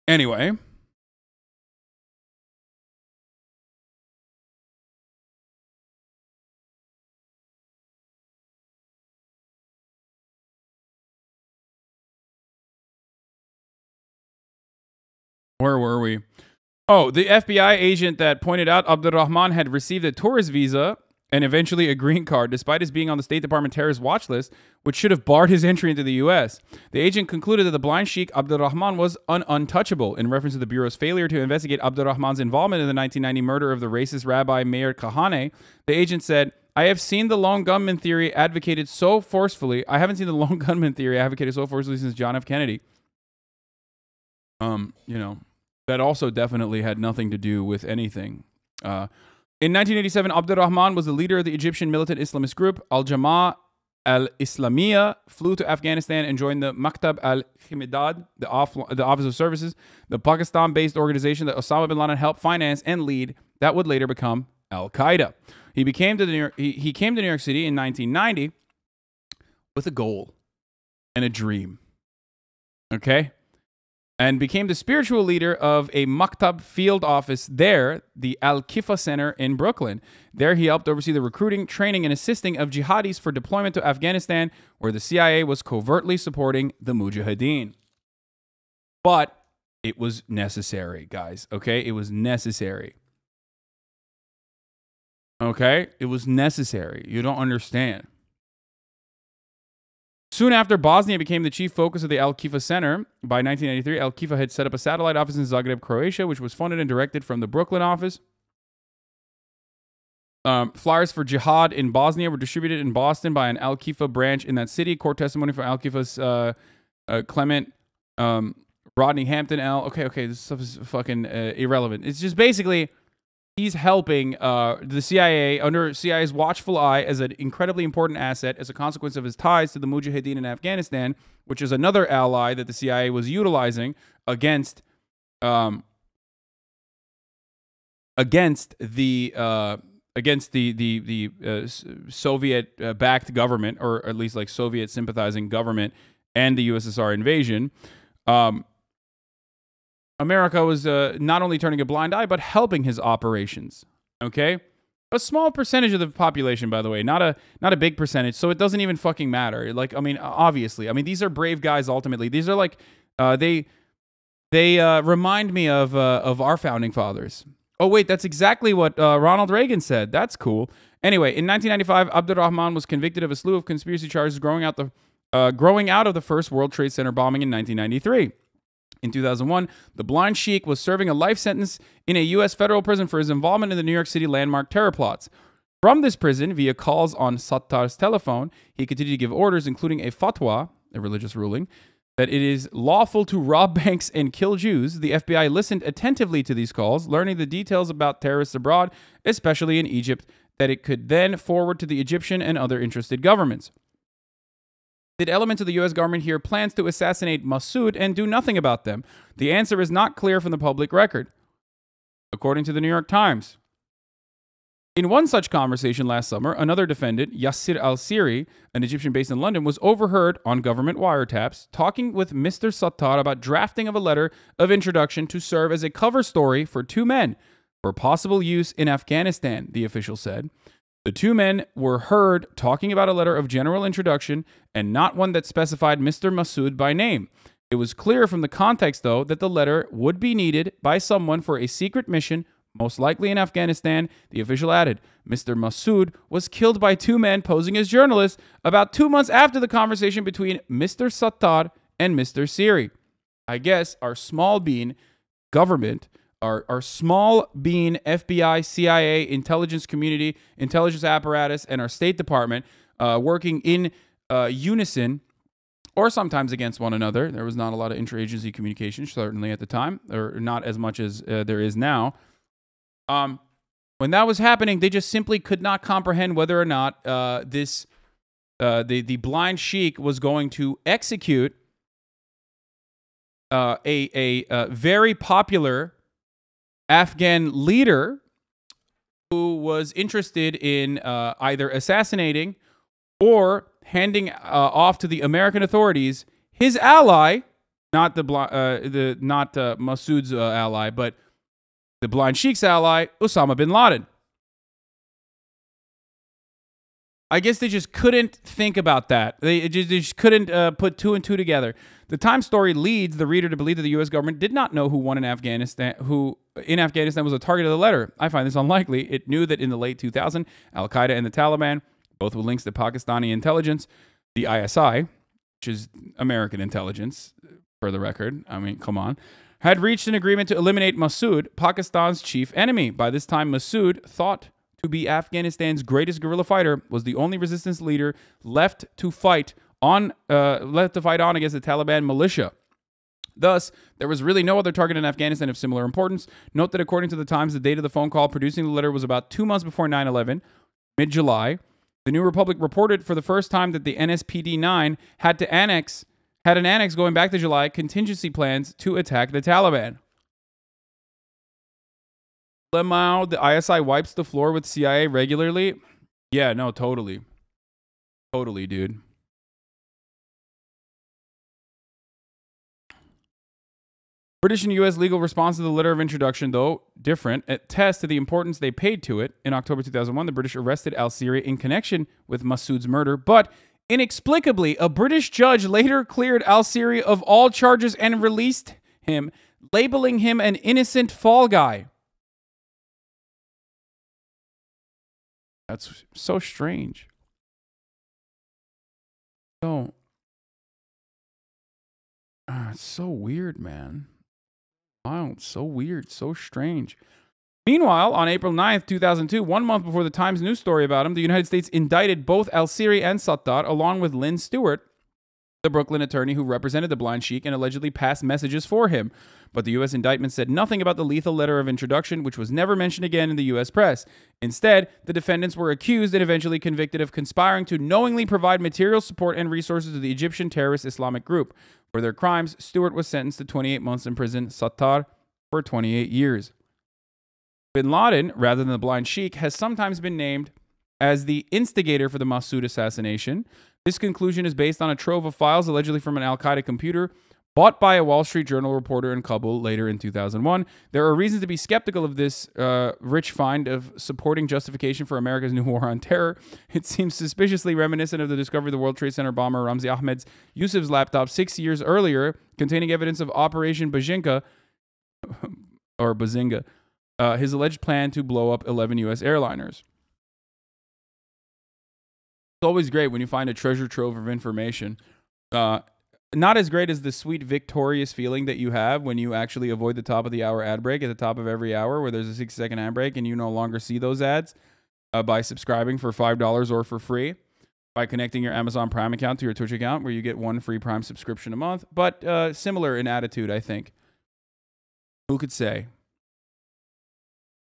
Anyway. Where were we? Oh, the FBI agent that pointed out Abdurrahman had received a tourist visa and eventually a green card, despite his being on the State Department terrorist watch list, which should have barred his entry into the U.S. The agent concluded that the blind Sheikh Abdurrahman was untouchable, in reference to the Bureau's failure to investigate Abdurrahman's involvement in the 1990 murder of the racist Rabbi Meir Kahane. The agent said, I have seen the lone gunman theory advocated so forcefully. I haven't seen the lone gunman theory advocated so forcefully since John F. Kennedy. That also definitely had nothing to do with anything. In 1987, Abdurrahman was the leader of the Egyptian militant Islamist group Al-Jama'a al-Islamiyya, flew to Afghanistan and joined the Maktab al-Khimdad, the Office of Services, the Pakistan-based organization that Osama bin Laden helped finance and lead that would later become Al-Qaeda. He came to New York City in 1990 with a goal and a dream. Okay? And became the spiritual leader of a Maktab field office there, the Al-Kifa Center in Brooklyn. There he helped oversee the recruiting, training, and assisting of jihadis for deployment to Afghanistan, where the CIA was covertly supporting the Mujahideen. But it was necessary, guys, okay? It was necessary. Okay? It was necessary. You don't understand. Soon after, Bosnia became the chief focus of the Al-Kifa Center. By 1993, Al-Kifa had set up a satellite office in Zagreb, Croatia, which was funded and directed from the Brooklyn office. Flyers for jihad in Bosnia were distributed in Boston by an Al-Kifa branch in that city. Court testimony from Al-Kifa's Clement Rodney Hampton L. Okay, this stuff is fucking irrelevant. It's just basically he's helping the CIA under CIA's watchful eye as an incredibly important asset as a consequence of his ties to the Mujahideen in Afghanistan, which is another ally that the CIA was utilizing against the Soviet-backed government, or at least like Soviet-sympathizing government, and the USSR invasion. America was not only turning a blind eye, but helping his operations. Okay? A small percentage of the population, by the way, not a big percentage, so it doesn't even fucking matter. Like, I mean, obviously. I mean, these are brave guys, ultimately. These are like, they remind me of our founding fathers. Oh, wait, that's exactly what Ronald Reagan said. That's cool. Anyway, in 1995, Abdurrahman was convicted of a slew of conspiracy charges growing out of the first World Trade Center bombing in 1993. In 2001, the Blind Sheik was serving a life sentence in a U.S. federal prison for his involvement in the New York City landmark terror plots. From this prison, via calls on Sattar's telephone, he continued to give orders, including a fatwa, a religious ruling, that it is lawful to rob banks and kill Jews. The FBI listened attentively to these calls, learning the details about terrorists abroad, especially in Egypt, that it could then forward to the Egyptian and other interested governments. Did elements of the U.S. government hear plans to assassinate Massoud and do nothing about them? The answer is not clear from the public record. According to the New York Times, in one such conversation last summer, another defendant, Yassir al-Siri, an Egyptian based in London, was overheard on government wiretaps talking with Mr. Sattar about drafting of a letter of introduction to serve as a cover story for two men for possible use in Afghanistan, the official said. The two men were heard talking about a letter of general introduction and not one that specified Mr. Massoud by name. It was clear from the context, though, that the letter would be needed by someone for a secret mission, most likely in Afghanistan, the official added. Mr. Massoud was killed by two men posing as journalists about 2 months after the conversation between Mr. Sattar and Mr. Siri. I guess our small bean government, our small bean FBI, CIA, intelligence community, intelligence apparatus, and our State Department working in unison, or sometimes against one another. There was not a lot of interagency communication, certainly at the time, or not as much as there is now. When that was happening, they just simply could not comprehend whether or not the Blind Sheik was going to execute a very popular Afghan leader who was interested in either assassinating or handing off to the American authorities his ally, not Massoud's ally, but the Blind Sheik's ally, Osama bin Laden. I guess they just couldn't think about that. They just couldn't put two and two together. The Times story leads the reader to believe that the U.S. government did not know who in Afghanistan was a target of the letter. I find this unlikely. It knew that in the late 2000s, Al-Qaeda and the Taliban, both with links to Pakistani intelligence, the ISI, which is American intelligence, for the record, I mean, come on, had reached an agreement to eliminate Massoud, Pakistan's chief enemy. By this time, Massoud, thought to be Afghanistan's greatest guerrilla fighter, was the only resistance leader left to fight on against the Taliban militia. Thus, there was really no other target in Afghanistan of similar importance. Note that according to the Times, the date of the phone call producing the letter was about 2 months before 9/11, mid-July. The New Republic reported for the first time that the NSPD-9 had an annex going back to July, contingency plans to attack the Taliban. Lemao, the ISI wipes the floor with CIA regularly? Yeah, no, totally. Totally, dude. British and U.S. legal response to the letter of introduction, though different, attests to the importance they paid to it. In October 2001, the British arrested al-Siri in connection with Massoud's murder, but inexplicably, a British judge later cleared al-Siri of all charges and released him, labeling him an innocent fall guy. That's so strange. So, it's so weird, man. Wow, so weird, so strange. Meanwhile, on April 9th, 2002, 1 month before the Times news story about him, the United States indicted both al-Siri and Sattar, along with Lynn Stewart, the Brooklyn attorney who represented the Blind Sheik and allegedly passed messages for him. But the U.S. indictment said nothing about the lethal letter of introduction, which was never mentioned again in the U.S. press. Instead, the defendants were accused and eventually convicted of conspiring to knowingly provide material support and resources to the Egyptian terrorist Islamic group. For their crimes, Stewart was sentenced to 28 months in prison, Sattar for 28 years. Bin Laden, rather than the Blind Sheik, has sometimes been named as the instigator for the Massoud assassination. This conclusion is based on a trove of files allegedly from an al-Qaeda computer bought by a Wall Street Journal reporter in Kabul later in 2001. There are reasons to be skeptical of this rich find of supporting justification for America's new war on terror. It seems suspiciously reminiscent of the discovery of the World Trade Center bomber Ramzi Ahmed's Yusuf's laptop 6 years earlier, containing evidence of Operation Bazinga, or Bazinga, his alleged plan to blow up 11 U.S. airliners. always great when you find a treasure trove of information. Not as great as the sweet victorious feeling that you have when you actually avoid the top of the hour ad break at the top of every hour where there's a 6-second ad break and you no longer see those ads by subscribing for $5 or for free, by connecting your Amazon Prime account to your Twitch account where you get 1 free Prime subscription a month. But similar in attitude, I think. Who could say?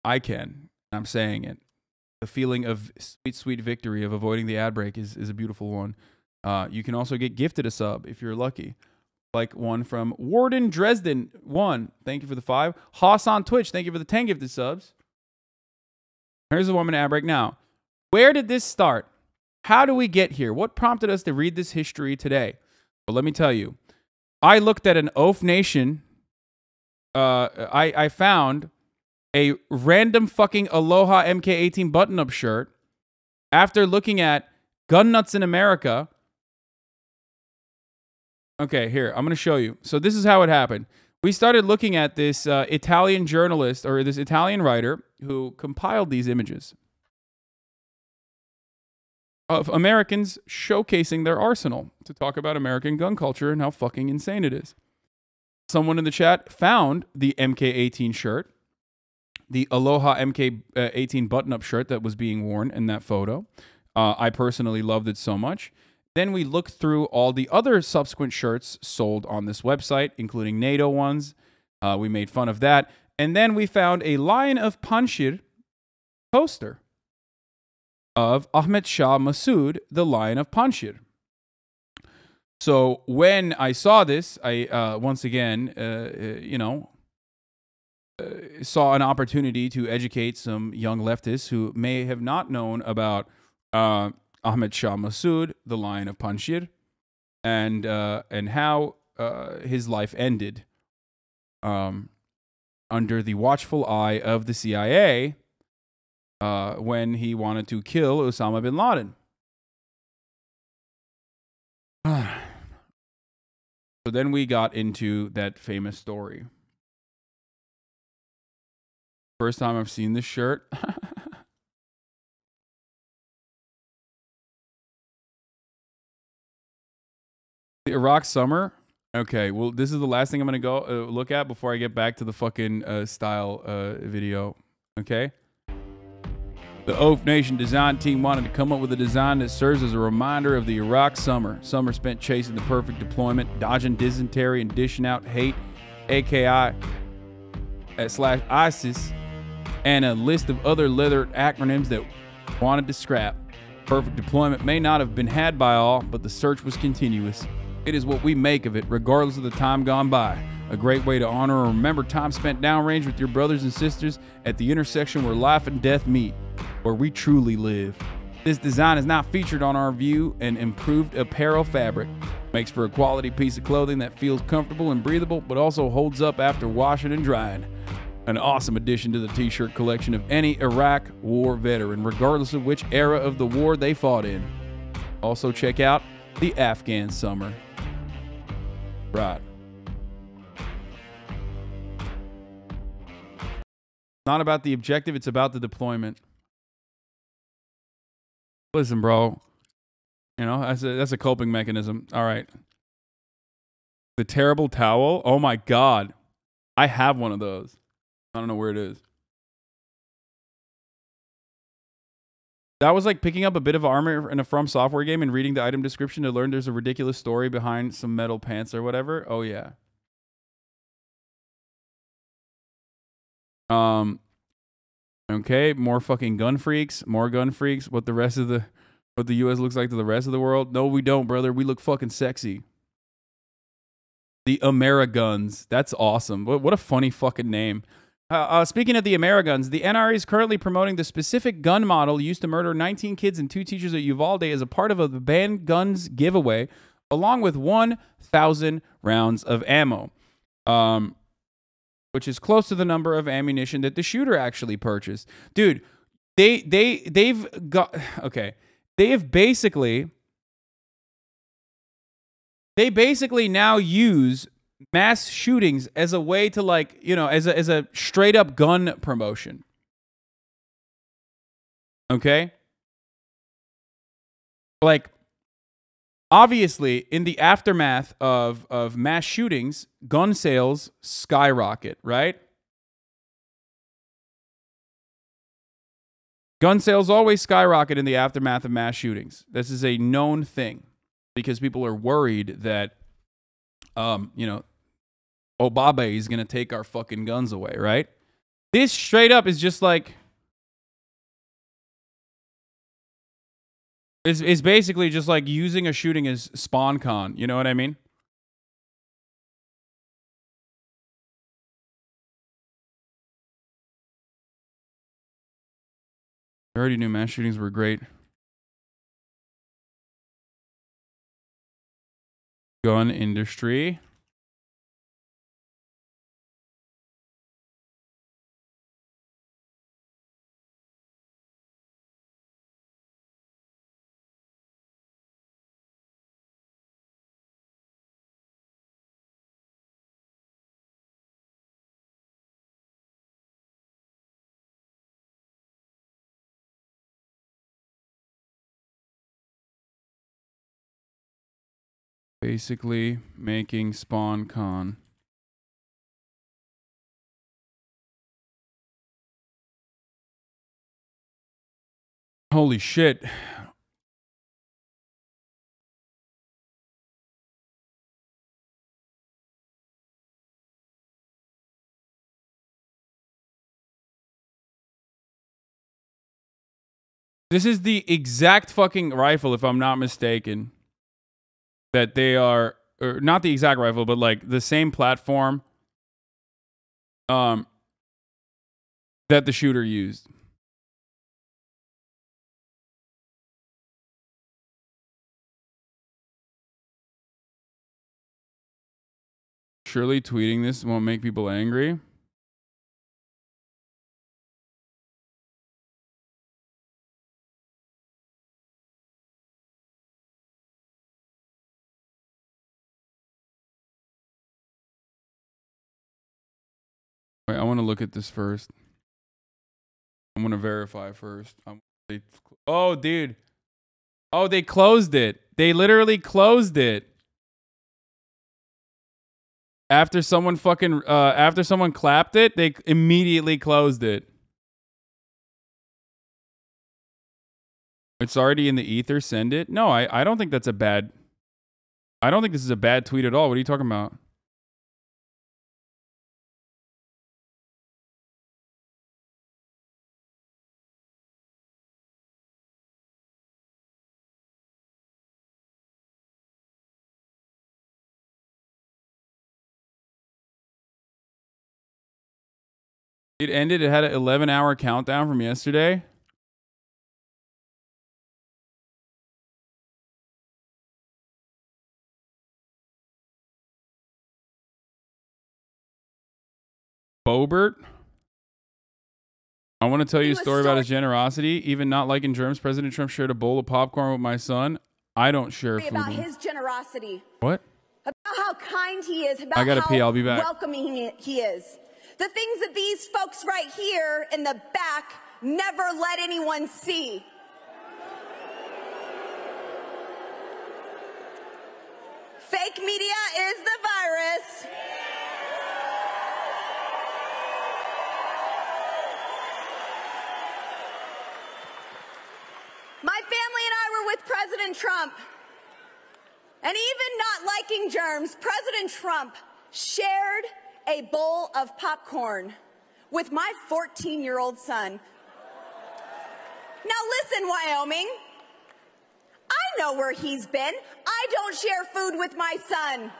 I can. I'm saying it. The feeling of sweet, sweet victory of avoiding the ad break is a beautiful one. You can also get gifted a sub if you're lucky. Like one from Warden Dresden 1. Thank you for the 5. Haas on Twitch. Thank you for the 10 gifted subs. Here's the 1-minute ad break now. Where did this start? How do we get here? What prompted us to read this history today? Well, let me tell you. I looked at an Oaf Nation. I found a random fucking Aloha MK18 button-up shirt after looking at Gun Nuts in America. Okay, here, I'm going to show you. So this is how it happened. We started looking at this Italian journalist, or this Italian writer, who compiled these images of Americans showcasing their arsenal to talk about American gun culture and how fucking insane it is. Someone in the chat found the MK18 shirt, the Aloha MK18 button-up shirt that was being worn in that photo. I personally loved it so much. Then we looked through all the other subsequent shirts sold on this website, including NATO ones. We made fun of that. And then we found a Lion of Panjshir poster of Ahmed Shah Massoud, the Lion of Panjshir. So when I saw this, I once again, saw an opportunity to educate some young leftists who may have not known about Ahmed Shah Massoud, the Lion of Panjshir, and how his life ended under the watchful eye of the CIA when he wanted to kill Osama bin Laden. So then we got into that famous story. First time I've seen this shirt. The Iraq summer. Okay, well, this is the last thing I'm going to go look at before I get back to the fucking style video. Okay? The Oaf Nation design team wanted to come up with a design that serves as a reminder of the Iraq summer. Summer spent chasing the perfect deployment, dodging dysentery, and dishing out hate, AKI / ISIS, and a list of other lettered acronyms that wanted to scrap. Perfect deployment may not have been had by all, but the search was continuous. It is what we make of it, regardless of the time gone by. A great way to honor and remember time spent downrange with your brothers and sisters at the intersection where life and death meet, where we truly live. This design is now featured on our view and improved apparel fabric. Makes for a quality piece of clothing that feels comfortable and breathable, but also holds up after washing and drying. An awesome addition to the t-shirt collection of any Iraq war veteran, regardless of which era of the war they fought in. Also check out the Afghan summer. Right. Not about the objective, it's about the deployment. Listen, bro. You know, that's a coping mechanism. All right. The terrible towel. Oh my God. I have one of those. I don't know where it is. That was like picking up a bit of armor in a From Software game and reading the item description to learn there's a ridiculous story behind some metal pants or whatever. Oh yeah. Okay, more fucking gun freaks, more gun freaks. What the US looks like to the rest of the world? No, we don't, brother. We look fucking sexy. The Ameriguns. That's awesome. What a funny fucking name. Speaking of the Ameriguns, the NRA is currently promoting the specific gun model used to murder 19 kids and 2 teachers at Uvalde as a part of a banned guns giveaway, along with 1,000 rounds of ammo, which is close to the number of ammunition that the shooter actually purchased. Dude, they've got... Okay. They basically now use mass shootings as a way to, like, you know, as a straight up gun promotion. Okay? like, obviously, in the aftermath of mass shootings, gun sales skyrocket, right? Gun sales always skyrocket in the aftermath of mass shootings. This is a known thing because people are worried that, Obaba is going to take our fucking guns away, right? This straight up is just like, is basically just like using a shooting as spawn con. You know what I mean? I already knew mass shootings were great. Gun industry. Basically making spawn con. Holy shit. This is the exact fucking rifle, if I'm not mistaken, that they are, or not the exact rifle, but like the same platform that the shooter used. Surely tweeting this won't make people angry. Wait, I want to look at this first. I'm going to verify first. Oh, dude. Oh, they closed it. They literally closed it. After someone clapped it, they immediately closed it. It's already in the ether. Send it. No, I don't think that's a bad. I don't think this is a bad tweet at all. What are you talking about? It ended. It had an 11-hour countdown from yesterday. Bobert. I want to tell you a story about his generosity. Even not liking germs, President Trump shared a bowl of popcorn with my son. I don't share food. About his generosity. What? About how kind he is. About I gotta how pee. I'll be back. welcoming he is. The things that these folks right here in the back never let anyone see. Fake media is the virus. My family and I were with President Trump. And even not liking germs, President Trump shared a bowl of popcorn with my 14-year-old son. Now listen, Wyoming. I know where he's been. I don't share food with my son.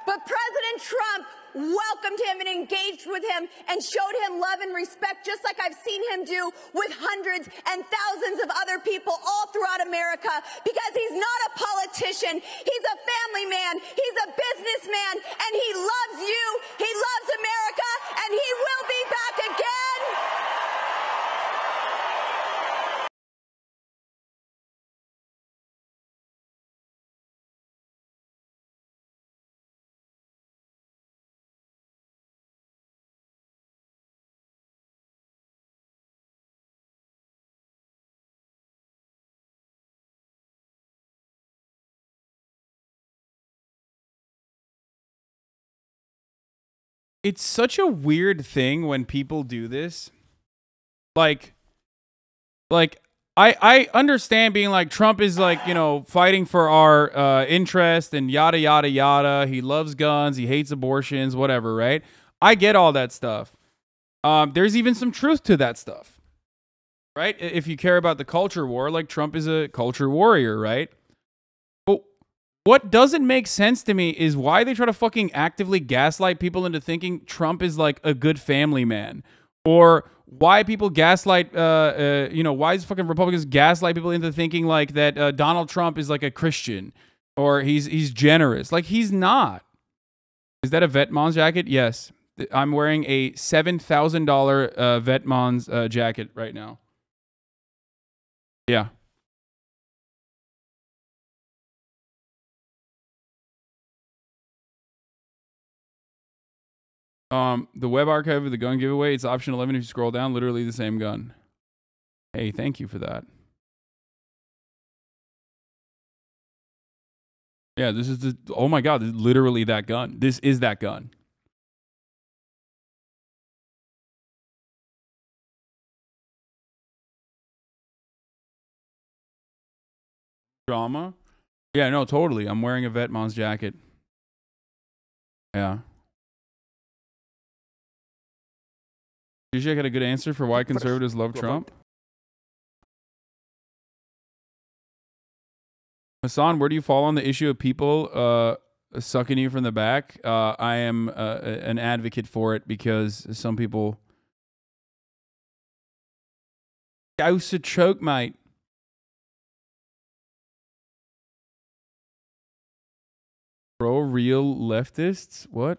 But President Trump welcomed him and engaged with him and showed him love and respect, just like I've seen him do with hundreds and thousands of other people all throughout America, because he's not a politician. He's a family man. He's a businessman, and he loves you. He loves America, and he will be back again. it's such a weird thing when people do this. Like I understand being like, Trump is like, you know, fighting for our interest and yada, yada, yada. He loves guns. He hates abortions, whatever, right? I get all that stuff. There's even some truth to that stuff, right? If you care about the culture war, like Trump is a culture warrior, right? But what doesn't make sense to me is why they try to fucking actively gaslight people into thinking Trump is like a good family man, or why people gaslight, you know, why is fucking Republicans gaslight people into thinking like that Donald Trump is like a Christian or he's generous. Like, he's not. Is that a Vetmons jacket? Yes. I'm wearing a $7,000 Vetmons jacket right now. Yeah. The web archive of the gun giveaway, it's option 11 if you scroll down, literally the same gun. Hey, thank you for that. Yeah, this is the, oh my God, this is literally that gun. This is that gun. Drama? Yeah, no, totally. I'm wearing a Vetmons jacket. Yeah. Zizek had a good answer for why conservatives love Trump. Hassan, where do you fall on the issue of people sucking you from the back? I am an advocate for it because some people... Ghost a choke, mate. Pro real leftists? What?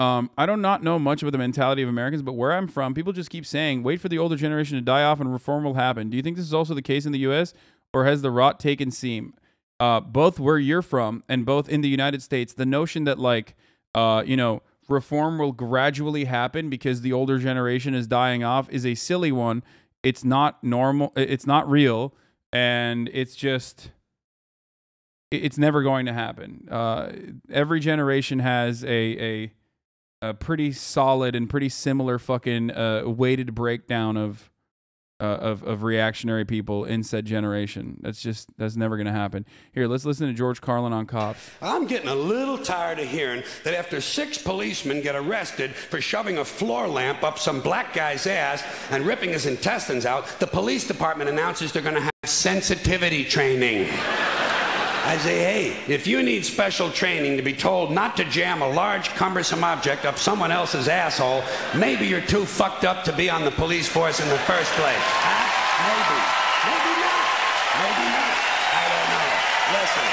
I do not know much about the mentality of Americans, but where I'm from, people just keep saying, wait for the older generation to die off and reform will happen. Do you think this is also the case in the U.S., or has the rot taken seam? Both where you're from and both in the United States, the notion that, like, you know, reform will gradually happen because the older generation is dying off is a silly one. It's not normal. It's not real. And it's just... it's never going to happen. Every generation has a pretty solid and pretty similar fucking weighted breakdown of reactionary people in said generation. That's never going to happen. Here, let's listen to George Carlin on cops. I'm getting a little tired of hearing that after 6 policemen get arrested for shoving a floor lamp up some black guy's ass and ripping his intestines out, the police department announces they're going to have sensitivity training. I say, hey, if you need special training to be told not to jam a large, cumbersome object up someone else's asshole, maybe you're too fucked up to be on the police force in the first place. Huh? Maybe. Maybe not. Maybe not. I don't know. Listen.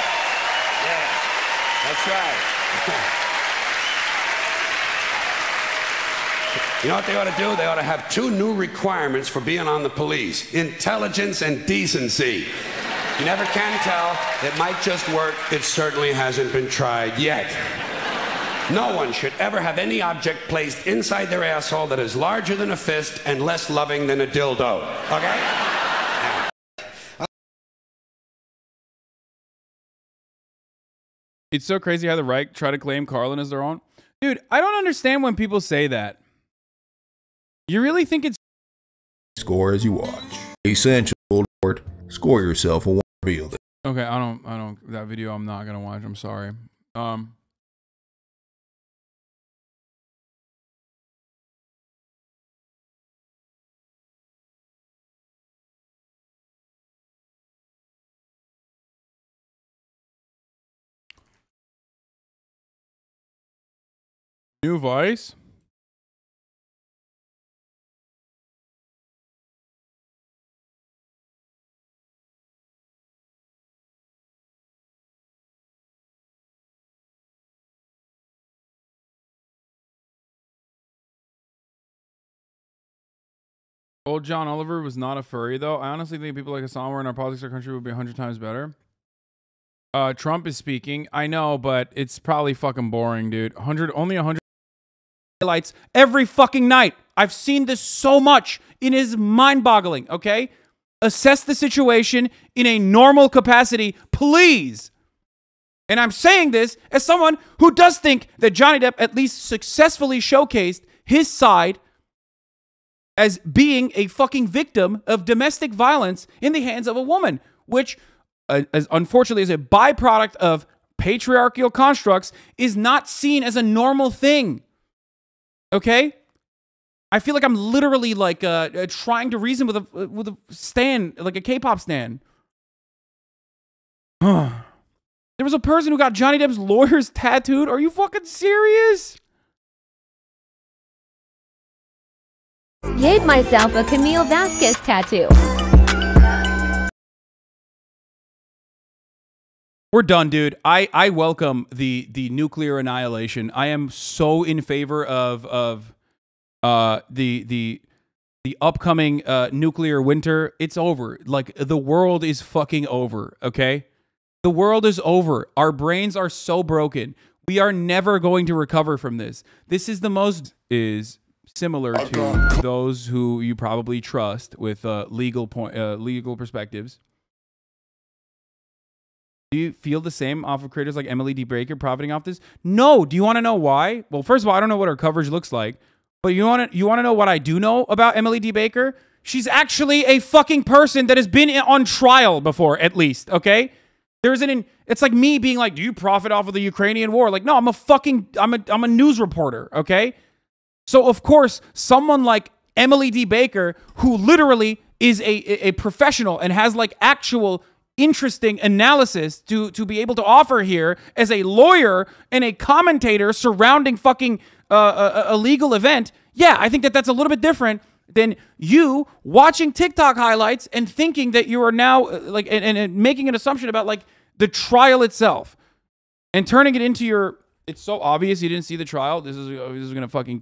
Yeah. That's right. You know what they ought to do? They ought to have 2 new requirements for being on the police: intelligence and decency. You never can tell. It might just work. It certainly hasn't been tried yet. No one should ever have any object placed inside their asshole that is larger than a fist and less loving than a dildo. Okay? It's so crazy how the right try to claim Carlin as their own. Dude, I don't understand when people say that. You really think it's... Score as you watch. Essential, Lord. Score yourself a reveal. Okay, I don't, that video I'm not gonna watch, I'm sorry. New Vice? Old John Oliver was not a furry, though. I honestly think people like Hassan were in our politics, our country would be 100 times better. Trump is speaking. I know, but it's probably fucking boring, dude. Only 100 highlights every fucking night. I've seen this so much. It is mind-boggling, okay? assess the situation in a normal capacity, please. And I'm saying this as someone who does think that Johnny Depp at least successfully showcased his side as being a fucking victim of domestic violence in the hands of a woman, which, as unfortunately is a byproduct of patriarchal constructs, is not seen as a normal thing. Okay? I feel like I'm literally like trying to reason with a stan, like a K-pop stan. There was a person who got Johnny Depp's lawyers tattooed. Are you fucking serious? Gave myself a Camille Vasquez tattoo. We're done, dude. I welcome the nuclear annihilation. I am so in favor of the upcoming nuclear winter. It's over. Like, the world is fucking over, okay? The world is over. Our brains are so broken. We are never going to recover from this. This is the most is similar to those who you probably trust with legal perspectives. Do you feel the same off of creators like Emily D. Baker profiting off this? No. Do you want to know why? Well, first of all, I don't know what her coverage looks like. But you want to know what I do know about Emily D. Baker? She's actually a fucking person that has been on trial before, at least, okay? It's like me being like, do you profit off of the Ukrainian war? Like, no, I'm a news reporter, okay? So, of course, someone like Emily D. Baker, who literally is a professional and has like actual interesting analysis to be able to offer here as a lawyer and a commentator surrounding fucking a legal event, yeah, I think that's a little bit different than you watching TikTok highlights and thinking that you are now like and making an assumption about like the trial itself and turning it into your. It's so obvious you didn't see the trial. This is gonna fucking